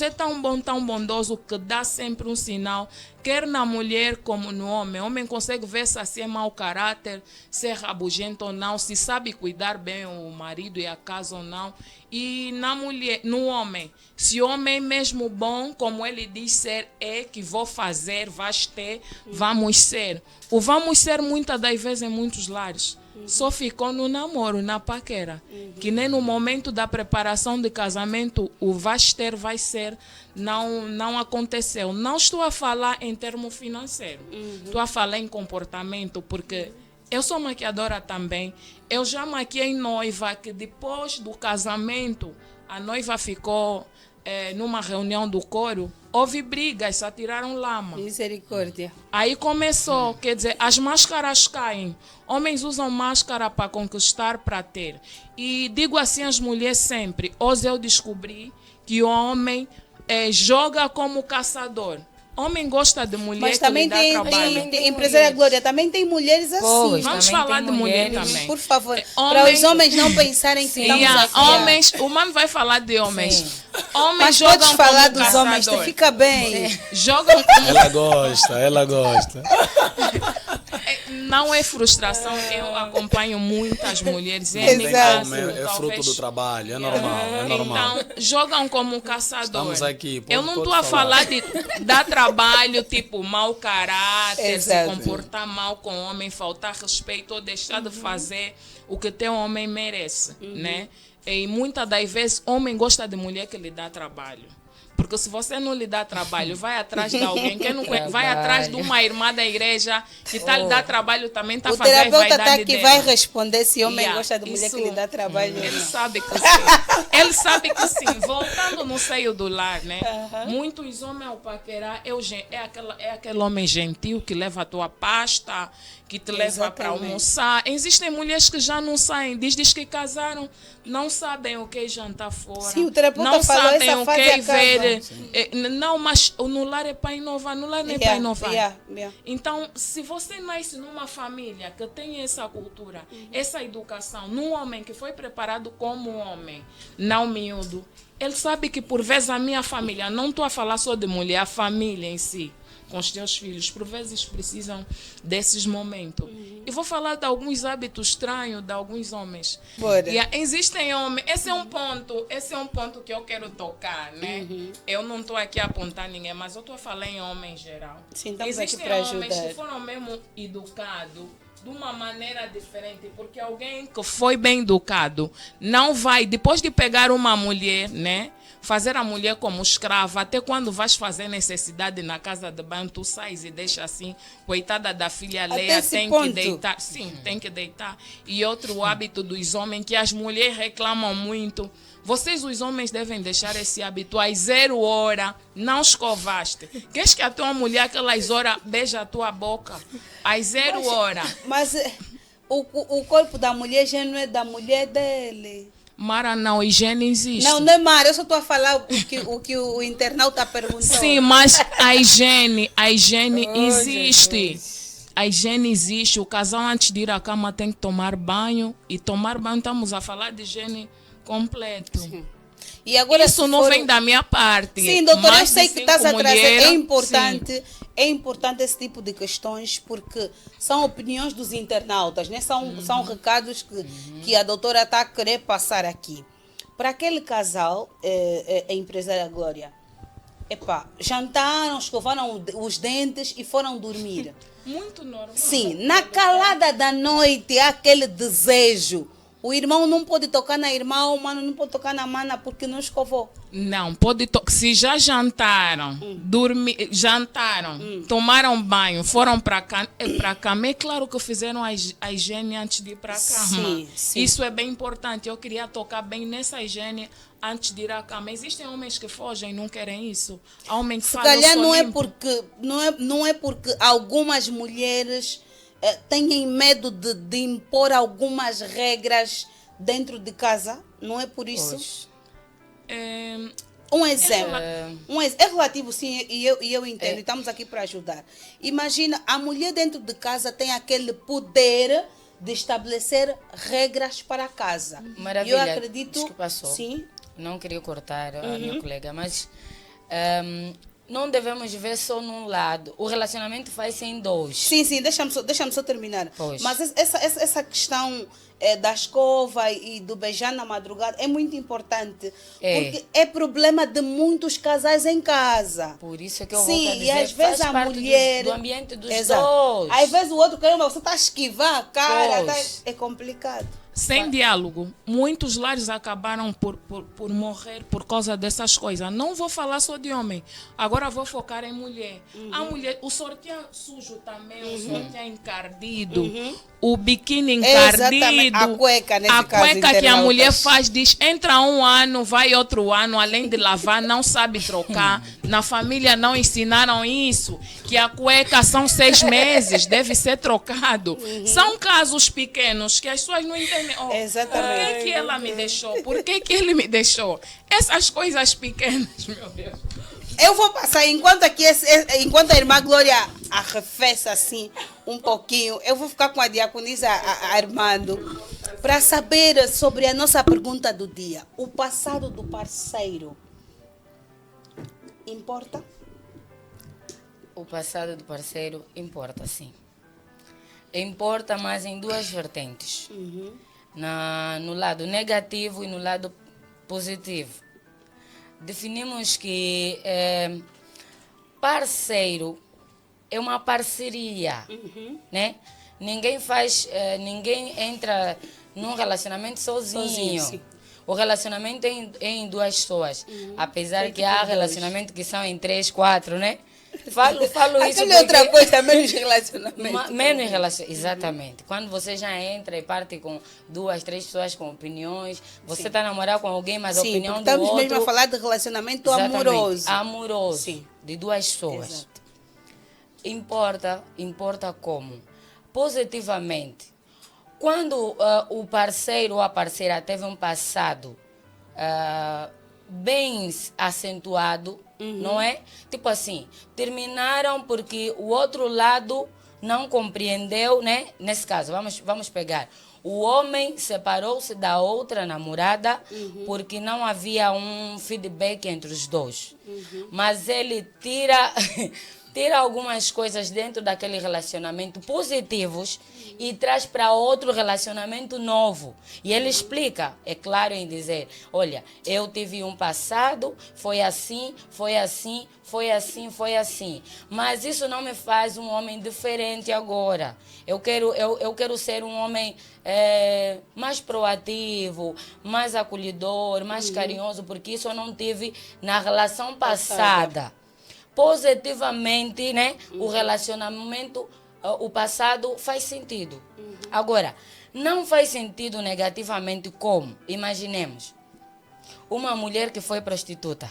é tão bom, tão bondoso, que dá sempre um sinal, quer na mulher como no homem. O homem consegue ver se assim é mau caráter, se é rabugento ou não, se sabe cuidar bem o marido e a casa ou não. E na mulher, no homem, se o homem é mesmo bom, como ele diz ser, que vou fazer, vais ter, vamos ser. O vamos ser, muitas das vezes, em muitos lares, só ficou no namoro, na paquera. Que nem no momento da preparação de casamento, o vais ter, vai ser, não aconteceu. Não estou a falar em termo financeiro. Estou a falar em comportamento, porque eu sou maquiadora também. Eu já maquiei noiva que depois do casamento, a noiva ficou numa reunião do coro, houve brigas, se atiraram lama. Misericórdia. Aí começou, quer dizer, as máscaras caem. Homens usam máscara para conquistar, para ter. E digo assim às mulheres sempre, hoje eu descobri que o homem joga como caçador. Homem gosta de mulher Mas que lhe também dá tem trabalho. empresária Glória, também tem mulheres assim. Pois, Vamos também falar tem de mulher mulheres. também. Por favor, Homem- para os homens não pensarem que estamos Yeah, aqui. homens, o mano vai falar de homens. Sim. Homens Mas jogam podes falar como dos homens, caçador. fica bem. Jogam como... Ela gosta, ela gosta. Não é frustração, eu acompanho muitas mulheres. Não tem Exato. como, é fruto do trabalho, é normal, é normal. Então, jogam como caçador. Estamos aqui, Eu não estou a falar de dar trabalho, tipo, mau caráter, Exato. se comportar mal com o homem, faltar respeito ou deixar de fazer o que teu homem merece, né? E muitas das vezes, homem gosta de mulher que lhe dá trabalho. Porque se você não lhe dá trabalho, vai atrás de alguém, quem não conhece, vai atrás de uma irmã da igreja que está lhe dá trabalho, também está O fazendo a terapeuta está vaidade aqui dele. vai responder se homem Yeah, gosta de mulher isso- que lhe dá trabalho. Ele sabe que sim. Ele sabe que sim. Voltando no seio do lar, né? Muitos homens ao paquerar é aquele homem gentil que leva a tua pasta, que te leva para Exatamente. almoçar. Existem mulheres que já não saem, diz que casaram, não sabem o que é jantar fora. Sim, o terapeuta não falou, sabem essa o fase que é acaba. ver. Não, mas no lar é pai inovar, no lar não é pai inovar. Yeah. Então, se você nasce numa família que tem essa cultura, essa educação, num homem que foi preparado como homem, não miúdo, ele sabe que por vezes a minha família, não estou a falar só de mulher, a família em si, com os teus filhos, por vezes precisam desses momentos. E vou falar de alguns hábitos estranhos de alguns homens. Bora. Existem homens, esse é um ponto que eu quero tocar, né? Eu não estou aqui a apontar ninguém, mas eu estou a falar em homem em geral. Sim, estamos aqui Existem para homens ajudar. que foram mesmo educados de uma maneira diferente, porque alguém que foi bem educado não vai, depois de pegar uma mulher, né? Fazer a mulher como escrava, até quando vais fazer necessidade na casa de banho, tu sais e deixa assim, coitada da filha Leia, esse tem ponto. que deitar. Sim, tem que deitar. E outro hábito dos homens, que as mulheres reclamam muito. Vocês, os homens, devem deixar esse hábito às 0 hora, não escovaste. Queres que a tua mulher, aquelas horas, beija a tua boca? Às 0 hora. Mas o corpo da mulher já não é da mulher dele. Mara, não, higiene existe. Não é Mara, eu só estou a falar o que o internauta perguntou. Sim, mas a higiene existe. A higiene existe. O casal, antes de ir à cama, tem que tomar banho. E tomar banho, estamos a falar de higiene completo. E agora, Isso se não for- vem da minha parte. Sim, doutora, eu Mais de sei que 5 estás a trazer. mulheres, É importante esse tipo de questões porque são opiniões dos internautas, né? São recados que a doutora está a querer passar aqui. Para aquele casal, a empresária Glória, jantaram, escovaram os dentes e foram dormir. Muito normal. Sim, na calada da noite há aquele desejo. O irmão não pode tocar na irmã, o mano não pode tocar na mana porque não escovou. Não, pode se já jantaram, jantaram, tomaram banho, foram para a cama, é claro que fizeram a higiene antes de ir para a cama. Sim. Isso é bem importante. Eu queria tocar bem nessa higiene antes de ir à cama. Existem homens que fogem e não querem isso. Há homens que Se falam, calhar "Eu sou não é limpo." porque não é porque algumas mulheres têm medo de impor algumas regras dentro de casa, não é por isso. Um exemplo. É relativo, sim, e eu entendo, e estamos aqui para ajudar. Imagina, a mulher dentro de casa tem aquele poder de estabelecer regras para a casa. Maravilha. Eu acredito. Desculpa só. Sim. Não queria cortar a minha colega, mas não devemos ver só num lado. O relacionamento faz-se em dois. Sim, deixa-me só terminar. Pois. Mas essa questão da escova e do beijar na madrugada é muito importante. Porque é problema de muitos casais em casa. Por isso é que eu Sim, vou dizer, e às vezes faz a parte mulher... do ambiente dos Exato. dois. Às vezes o outro, caramba, você está a esquivar, cara. Pois. É complicado. Sem diálogo, muitos lares acabaram por morrer por causa dessas coisas. Não vou falar só de homem, agora vou focar em mulher. A mulher, o sorteio sujo também, o sorteio encardido, o biquíni encardido, Exatamente. A cueca, nesse a caso, cueca que a internautas. mulher faz, diz, entra um ano, vai outro ano, além de lavar, não sabe trocar. Na família não ensinaram isso, que a cueca são 6 meses, deve ser trocado. São casos pequenos que as pessoas não entendem. Oh, Exatamente. por que ela me deixou? Por que ele me deixou? Essas coisas pequenas, meu Deus. Eu vou passar, enquanto aqui, enquanto a irmã Glória arrefece assim um pouquinho, eu vou ficar com a diaconisa Armando para saber sobre a nossa pergunta do dia. O passado do parceiro importa? O passado do parceiro importa, sim. Importa, mas em duas vertentes. No lado negativo e no lado positivo. Definimos que parceiro é uma parceria, né? Ninguém entra num relacionamento sozinho. Sim. O relacionamento é em duas pessoas. Apesar que há relacionamentos que são em 3, 4, né? Falo isso porque... outra coisa, menos relacionamento. Menos relacionamento, exatamente. Quando você já entra e parte com 2, 3 pessoas com opiniões, você está namorando com alguém, mas a opinião do outro... estamos mesmo a falar de relacionamento amoroso. Amoroso, sim, de duas pessoas. Exato. Importa como? Positivamente. Quando o parceiro ou a parceira teve um passado bem acentuado, não é? Tipo assim, terminaram porque o outro lado não compreendeu, né? Nesse caso, vamos pegar. O homem separou-se da outra namorada porque não havia um feedback entre os dois. Mas ele tira algumas coisas dentro daquele relacionamento positivos e traz para outro relacionamento novo. E ele explica, é claro em dizer, olha, eu tive um passado, foi assim, foi assim, foi assim, foi assim. Mas isso não me faz um homem diferente agora. Eu quero ser um homem mais proativo, mais acolhedor, mais carinhoso, porque isso eu não tive na relação passada. Positivamente, né? O relacionamento, o passado faz sentido. Agora, não faz sentido negativamente como? Imaginemos, uma mulher que foi prostituta.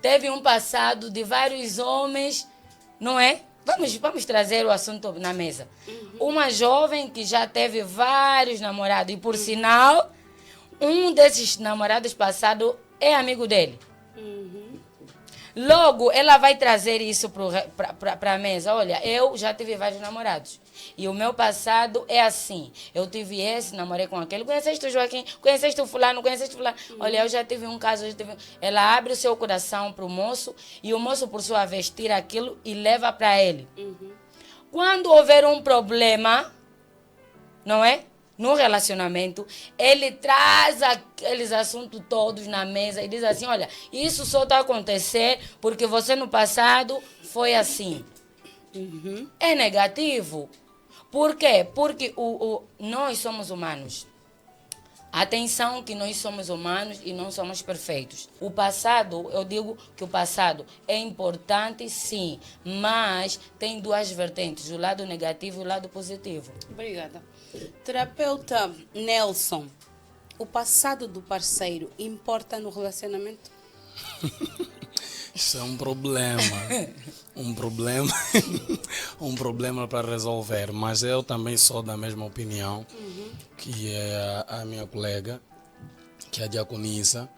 Teve um passado de vários homens, não é? Vamos trazer o assunto na mesa. Uma jovem que já teve vários namorados e, por sinal, um desses namorados passados é amigo dele. Logo, ela vai trazer isso para a mesa. Olha, eu já tive vários namorados. E o meu passado é assim. Eu tive esse, namorei com aquele. Conheceste o Joaquim? Conheceste o fulano? Conheceste o fulano? Olha, eu já tive um caso. Ela abre o seu coração para o moço. E o moço, por sua vez, tira aquilo e leva para ele. Quando houver um problema, não é? No relacionamento, ele traz aqueles assuntos todos na mesa e diz assim, olha, isso só está a acontecer porque você no passado foi assim. É negativo. Por quê? Porque nós somos humanos. Atenção que nós somos humanos e não somos perfeitos. O passado, eu digo que o passado é importante, sim, mas tem duas vertentes, o lado negativo e o lado positivo. Obrigada. Terapeuta Nelson, o passado do parceiro importa no relacionamento? Isso é um problema. Um problema para resolver. Mas eu também sou da mesma opinião que é a minha colega, que é a diaconisa,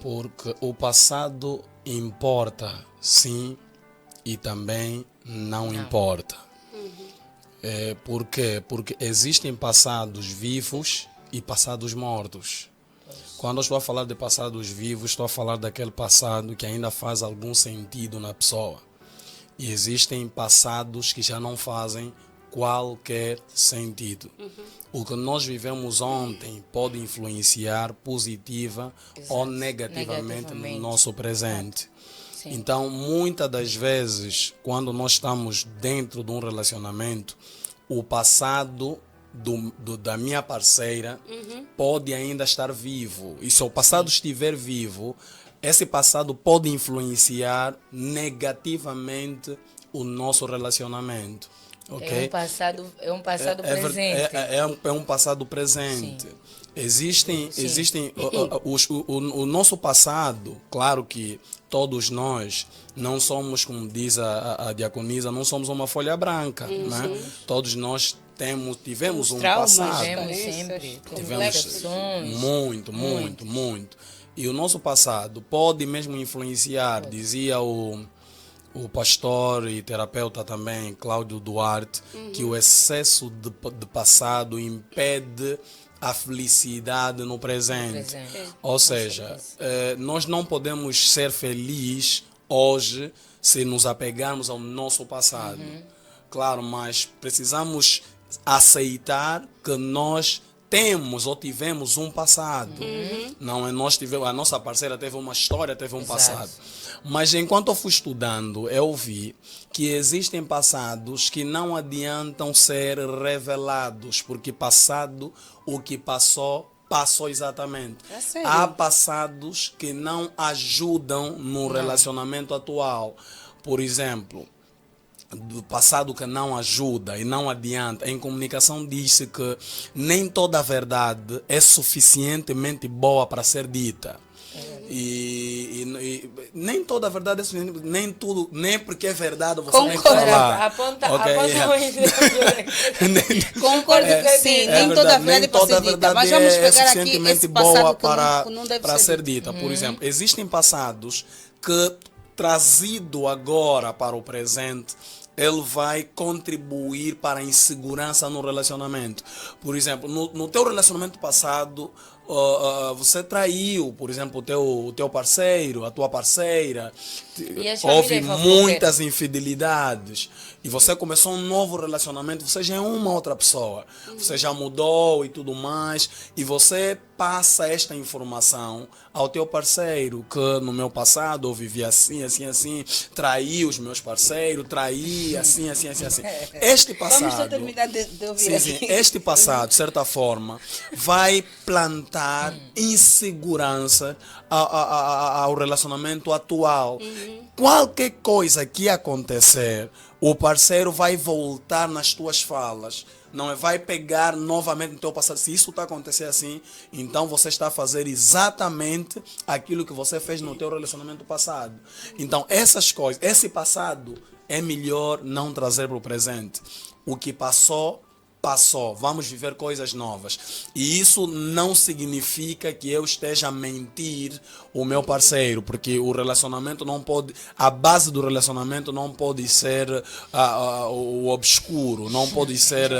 porque o passado importa, sim, e também não importa. Por quê? Porque existem passados vivos e passados mortos. Quando eu estou a falar de passados vivos, estou a falar daquele passado que ainda faz algum sentido na pessoa. E existem passados que já não fazem qualquer sentido. O que nós vivemos ontem pode influenciar positiva ou negativamente no nosso presente. Sim. Então, muitas das vezes, quando nós estamos dentro de um relacionamento, o passado da minha parceira pode ainda estar vivo. E se o passado estiver vivo, esse passado pode influenciar negativamente o nosso relacionamento. Okay? É um passado presente. É um passado presente. Existem o nosso passado, claro que todos nós não somos, como diz a diaconisa, não somos uma folha branca, né? Todos nós tivemos um passado. Tivemos sempre. Tivemos muito. E o nosso passado pode mesmo influenciar, dizia o pastor e terapeuta também, Cláudio Duarte, que o excesso de passado impede a felicidade no presente. Ou seja, nós não podemos ser felizes hoje se nos apegarmos ao nosso passado. Claro, mas precisamos aceitar que nós temos ou tivemos um passado. Não é nós tivemos, a nossa parceira teve uma história, teve um passado. Mas enquanto eu fui estudando, eu vi que existem passados que não adiantam ser revelados, porque passado, o que passou, passou exatamente. Há passados que não ajudam no relacionamento atual. Por exemplo, do passado que não ajuda e não adianta. Em comunicação diz-se que nem toda a verdade é suficientemente boa para ser dita. E nem toda a verdade é suficiente, nem tudo, nem porque é verdade você tem que falar. Aponta Concordo que sim, nem toda a verdade pode ser dita. Mas vamos pegar aqui esse passado que não deve para ser dito. dita. Por exemplo, existem passados que, trazido agora para o presente, ele vai contribuir para a insegurança no relacionamento. Por exemplo, no teu relacionamento passado, você traiu, por exemplo, o teu parceiro, a tua parceira, houve muitas infidelidades, e você começou um novo relacionamento, você já é uma outra pessoa, você já mudou e tudo mais, e você passa esta informação ao teu parceiro, que no meu passado eu vivi assim, assim, assim, traí os meus parceiros, traí assim, assim, assim, assim. Este passado, vamos só terminar de ouvir aqui. Este passado, de certa forma, vai plantar insegurança ao relacionamento atual. Qualquer coisa que acontecer, o parceiro vai voltar nas tuas falas. Não é? Vai pegar novamente no teu passado. Se isso está acontecendo assim, então você está a fazer exatamente aquilo que você fez no teu relacionamento passado. Então essas coisas, esse passado é melhor não trazer para o presente. O que passou, passou. Vamos viver coisas novas. E isso não significa que eu esteja a mentir o meu parceiro, porque o relacionamento não pode, a base do relacionamento não pode ser o obscuro, não pode ser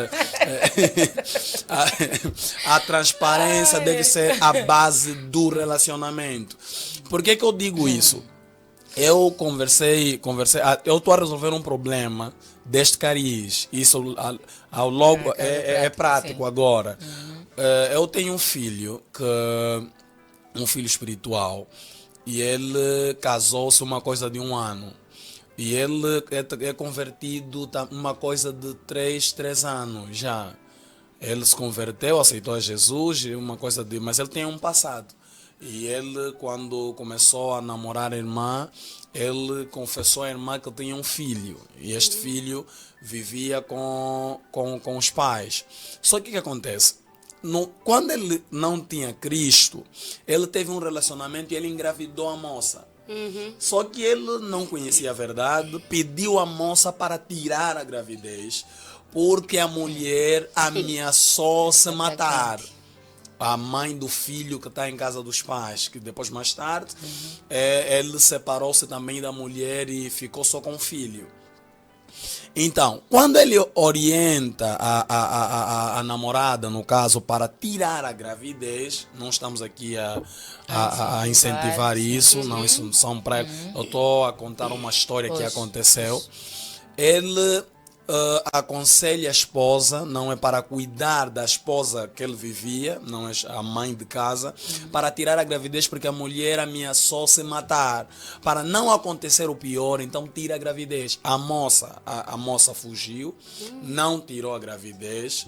a transparência deve ser a base do relacionamento. Por que eu digo isso? Eu conversei, eu estou a resolver um problema deste cariz. Isso ao longo é prático agora. Eu tenho um filho espiritual, e ele casou-se uma coisa de 1 ano. E ele é convertido uma coisa de 3 anos já. Ele se converteu, aceitou a Jesus, uma coisa mas ele tem um passado. E ele, quando começou a namorar a irmã, ele confessou à irmã que tinha um filho. E este filho vivia com os pais. Só que o que acontece? Quando ele não tinha Cristo, ele teve um relacionamento e ele engravidou a moça. Só que ele não conhecia a verdade, pediu a moça para tirar a gravidez, porque a mulher ameaçou se matar. A mãe do filho que está em casa dos pais, que depois, mais tarde, ele separou-se também da mulher e ficou só com o filho. Então, quando ele orienta a namorada, no caso, para tirar a gravidez, não estamos aqui a incentivar isso, não, isso são eu estou a contar uma história que aconteceu. Ele aconselha a esposa, não é, para cuidar da esposa que ele vivia, não é a mãe de casa, para tirar a gravidez, porque a mulher ameaçou se matar. Para não acontecer o pior, então tira a gravidez. A moça fugiu, não tirou a gravidez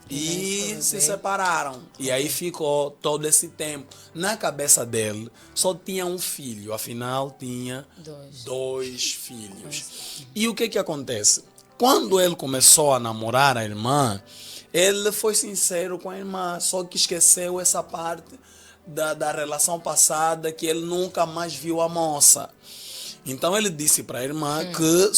e se separaram. E aí ficou todo esse tempo. Na cabeça dele só tinha um filho, afinal tinha 2 filhos. E o que acontece? Quando ele começou a namorar a irmã, ele foi sincero com a irmã, só que esqueceu essa parte da relação passada, que ele nunca mais viu a moça. Então ele disse para a irmã que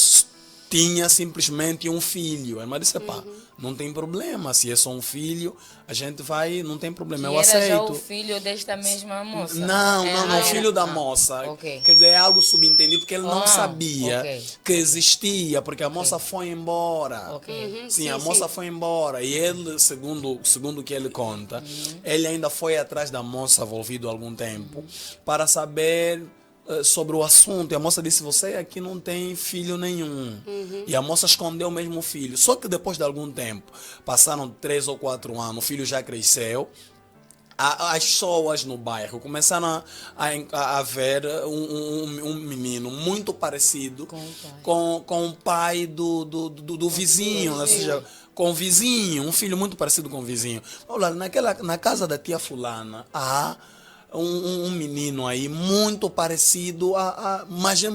tinha simplesmente um filho. A irmã disse, pá, não tem problema, se é só um filho, a gente vai, não tem problema, eu era aceito. já o filho desta mesma moça? Não, Era. filho da moça. Ok. Quer dizer, é algo subentendido, porque ele não sabia que existia, porque a moça foi embora. Sim, a moça foi embora. E ele, segundo o que ele conta, ele ainda foi atrás da moça envolvido há algum tempo para saber sobre o assunto. E a moça disse, você aqui não tem filho nenhum. E a moça escondeu mesmo o filho. Só que depois de algum tempo, passaram 3 ou 4 anos, o filho já cresceu, as pessoas no bairro começaram a ver um menino muito parecido com o pai do vizinho, ou seja, com o vizinho, um filho muito parecido com o vizinho. Olha, na casa da tia fulana, há um menino aí muito parecido, mas é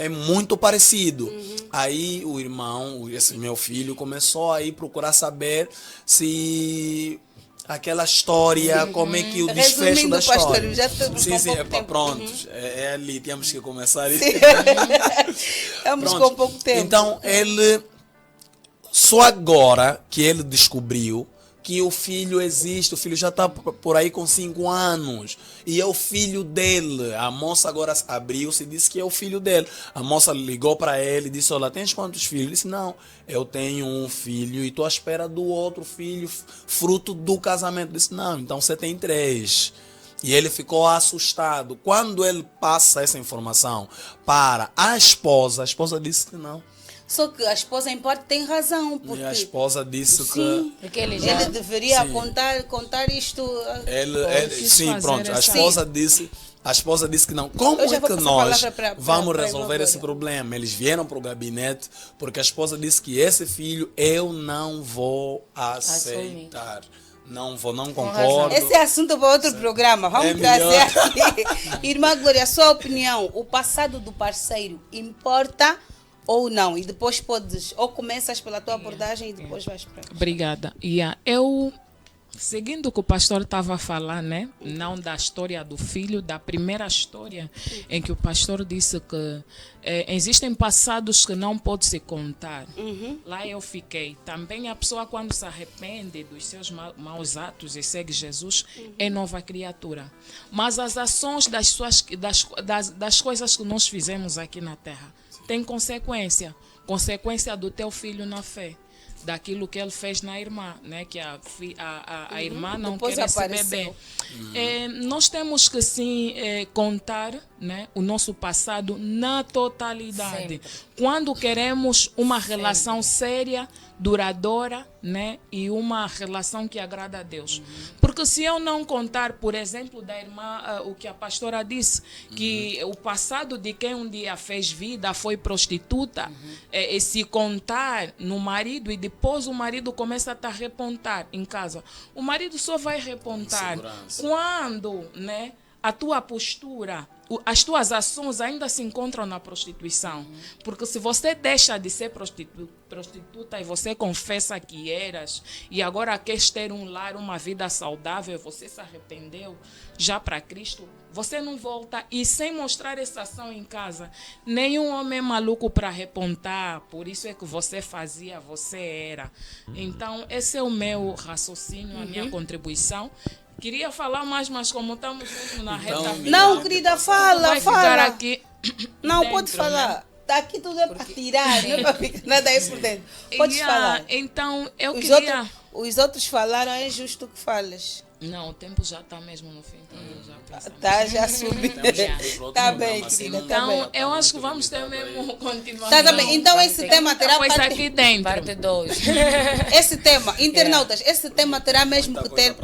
muito parecido. Aí o irmão, esse meu filho, começou a ir procurar saber se aquela história, como é que o desfecho da história. Pastor, já estamos com pouco tempo. Pronto, é ali, temos que começar isso. Estamos com pouco tempo. Então, só agora que ele descobriu que o filho existe, o filho já está por aí com 5 anos, e é o filho dele. A moça agora abriu-se e disse que é o filho dele. A moça ligou para ele e disse, olha, tens quantos filhos? Ele disse, não, eu tenho um filho e estou à espera do outro filho, fruto do casamento. Ele disse, não, então você tem 3. E ele ficou assustado. Quando ele passa essa informação para a esposa disse que não. Só que a esposa, em parte, tem razão. Porque, e a esposa disse porque ele deveria contar isto. Sim, pronto. A esposa disse que não. Como é que nós vamos resolver esse problema? Eles vieram para o gabinete porque a esposa disse que esse filho eu não vou aceitar. Não concordo. Esse é assunto para outro programa. Vamos trazer aqui. Irmã Glória, sua opinião. O passado do parceiro importa ou não? E depois ou começas pela tua abordagem e depois vais para... Obrigada. Eu, seguindo o que o pastor estava a falar, né? Não da história do filho, da primeira história em que o pastor disse que existem passados que não pode se contar. Lá eu fiquei. Também a pessoa, quando se arrepende dos seus maus atos e segue Jesus, é nova criatura. Mas as ações das coisas que nós fizemos aqui na terra tem consequência do teu filho na fé, daquilo que ele fez na irmã, né? Que a irmã não depois quer esse bebê. Nós temos que sim contar, né, o nosso passado na totalidade. Sempre. Quando queremos uma relação séria, duradoura, né, e uma relação que agrada a Deus. Porque se eu não contar, por exemplo, da irmã, o que a pastora disse, que o passado de quem um dia fez vida foi prostituta, e se contar no marido e depois o marido começa a repontar em casa, o marido só vai repontar quando, né, a tua postura, as tuas ações ainda se encontram na prostituição. Porque se você deixa de ser prostituta e você confessa que eras e agora queres ter um lar, uma vida saudável, você se arrependeu já para Cristo, você não volta. E sem mostrar essa ação em casa, nenhum homem é maluco para repontar. Por isso é que você fazia, você era. Então, esse é o meu raciocínio, a minha contribuição. Queria falar mais, mas como estamos mesmo na reta final... Não, querida, fala. Aqui não, dentro, pode falar. Né? Daqui tudo é para tirar, não é para ficar nada aí por dentro. Pode falar. Então, eu queria... Os outros falaram, é justo que falas. Não, o tempo já está mesmo no fim. Já subiu. Está bem, querida. Então, eu acho que vamos ter mesmo continuação. Tá bem. Então, esse tema terá parte... aqui dentro. Parte 2. Esse tema, internautas, esse tema terá mesmo que ter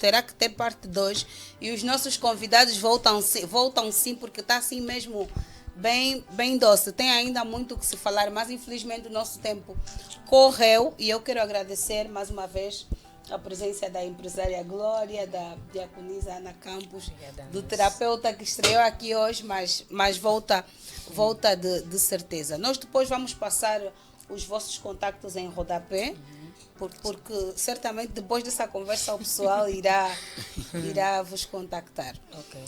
terá que ter parte 2. E os nossos convidados voltam sim, porque está assim mesmo bem doce. Tem ainda muito o que se falar, mas infelizmente o nosso tempo correu. E eu quero agradecer mais uma vez a presença da empresária Glória, da diaconisa Ana Campos, do terapeuta que estreou aqui hoje, mas volta de certeza. Nós depois vamos passar os vossos contactos em rodapé, porque certamente depois dessa conversa o pessoal irá vos contactar. Okay.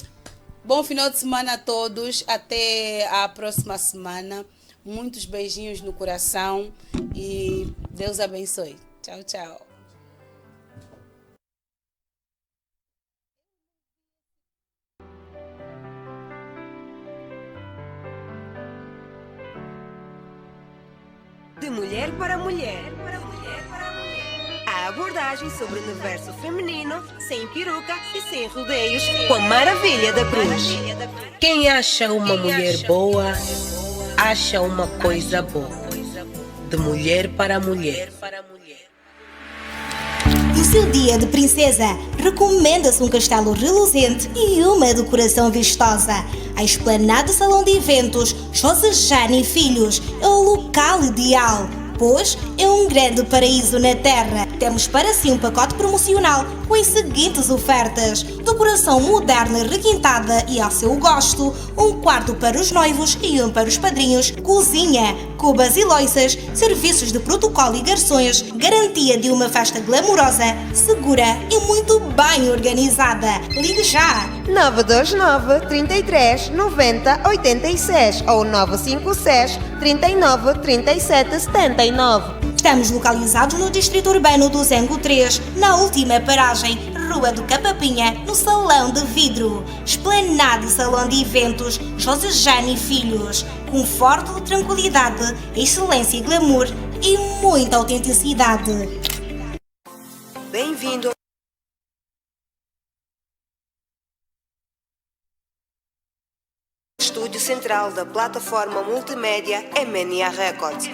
Bom final de semana a todos, até a próxima semana. muitos beijinhos no coração e Deus abençoe. Tchau, tchau. De mulher para mulher. A abordagem sobre o universo feminino, sem peruca e sem rodeios, com a maravilha da cruz. Quem acha uma mulher boa, acha uma coisa boa. De mulher para mulher. No seu dia de princesa, recomenda-se um castelo reluzente e uma decoração vistosa. A Esplanada Salão de Eventos José Jane e Filhos é o local ideal, pois é um grande paraíso na terra. Temos para si um pacote promocional com as seguintes ofertas: decoração moderna requintada e ao seu gosto, um quarto para os noivos e um para os padrinhos, cozinha, cubas e loiças, serviços de protocolo e garçons, garantia de uma festa glamourosa, segura e muito bem organizada. Ligue já! 929 33 90 86 ou 956 39 37 79. Estamos localizados no Distrito Urbano do Zengo 3, na última paragem, Rua do Capapinha, no Salão de Vidro. Esplanada Salão de Eventos José Jane e Filhos. Conforto, tranquilidade, excelência e glamour e muita autenticidade. Bem-vindo ao estúdio central da plataforma multimédia MNA Records.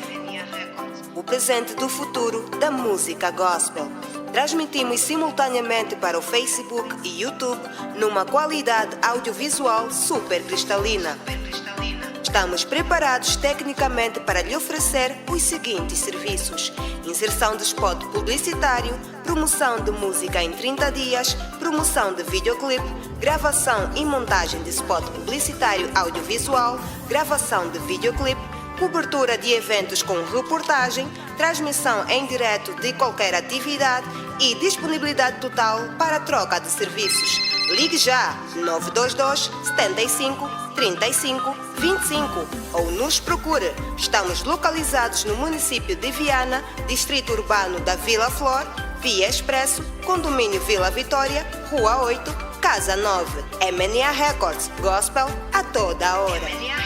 O presente do futuro da música gospel. Transmitimos simultaneamente para o Facebook e YouTube numa qualidade audiovisual super cristalina. Estamos preparados tecnicamente para lhe oferecer os seguintes serviços: inserção de spot publicitário, promoção de música em 30 dias, promoção de videoclipe, gravação e montagem de spot publicitário audiovisual, gravação de videoclipe, cobertura de eventos com reportagem, transmissão em direto de qualquer atividade e disponibilidade total para troca de serviços. Ligue já 922 75 35 25 ou nos procure. Estamos localizados no município de Viana, Distrito Urbano da Vila Flor, Via Expresso, Condomínio Vila Vitória, Rua 8, Casa 9. MNA Records, Gospel a toda hora.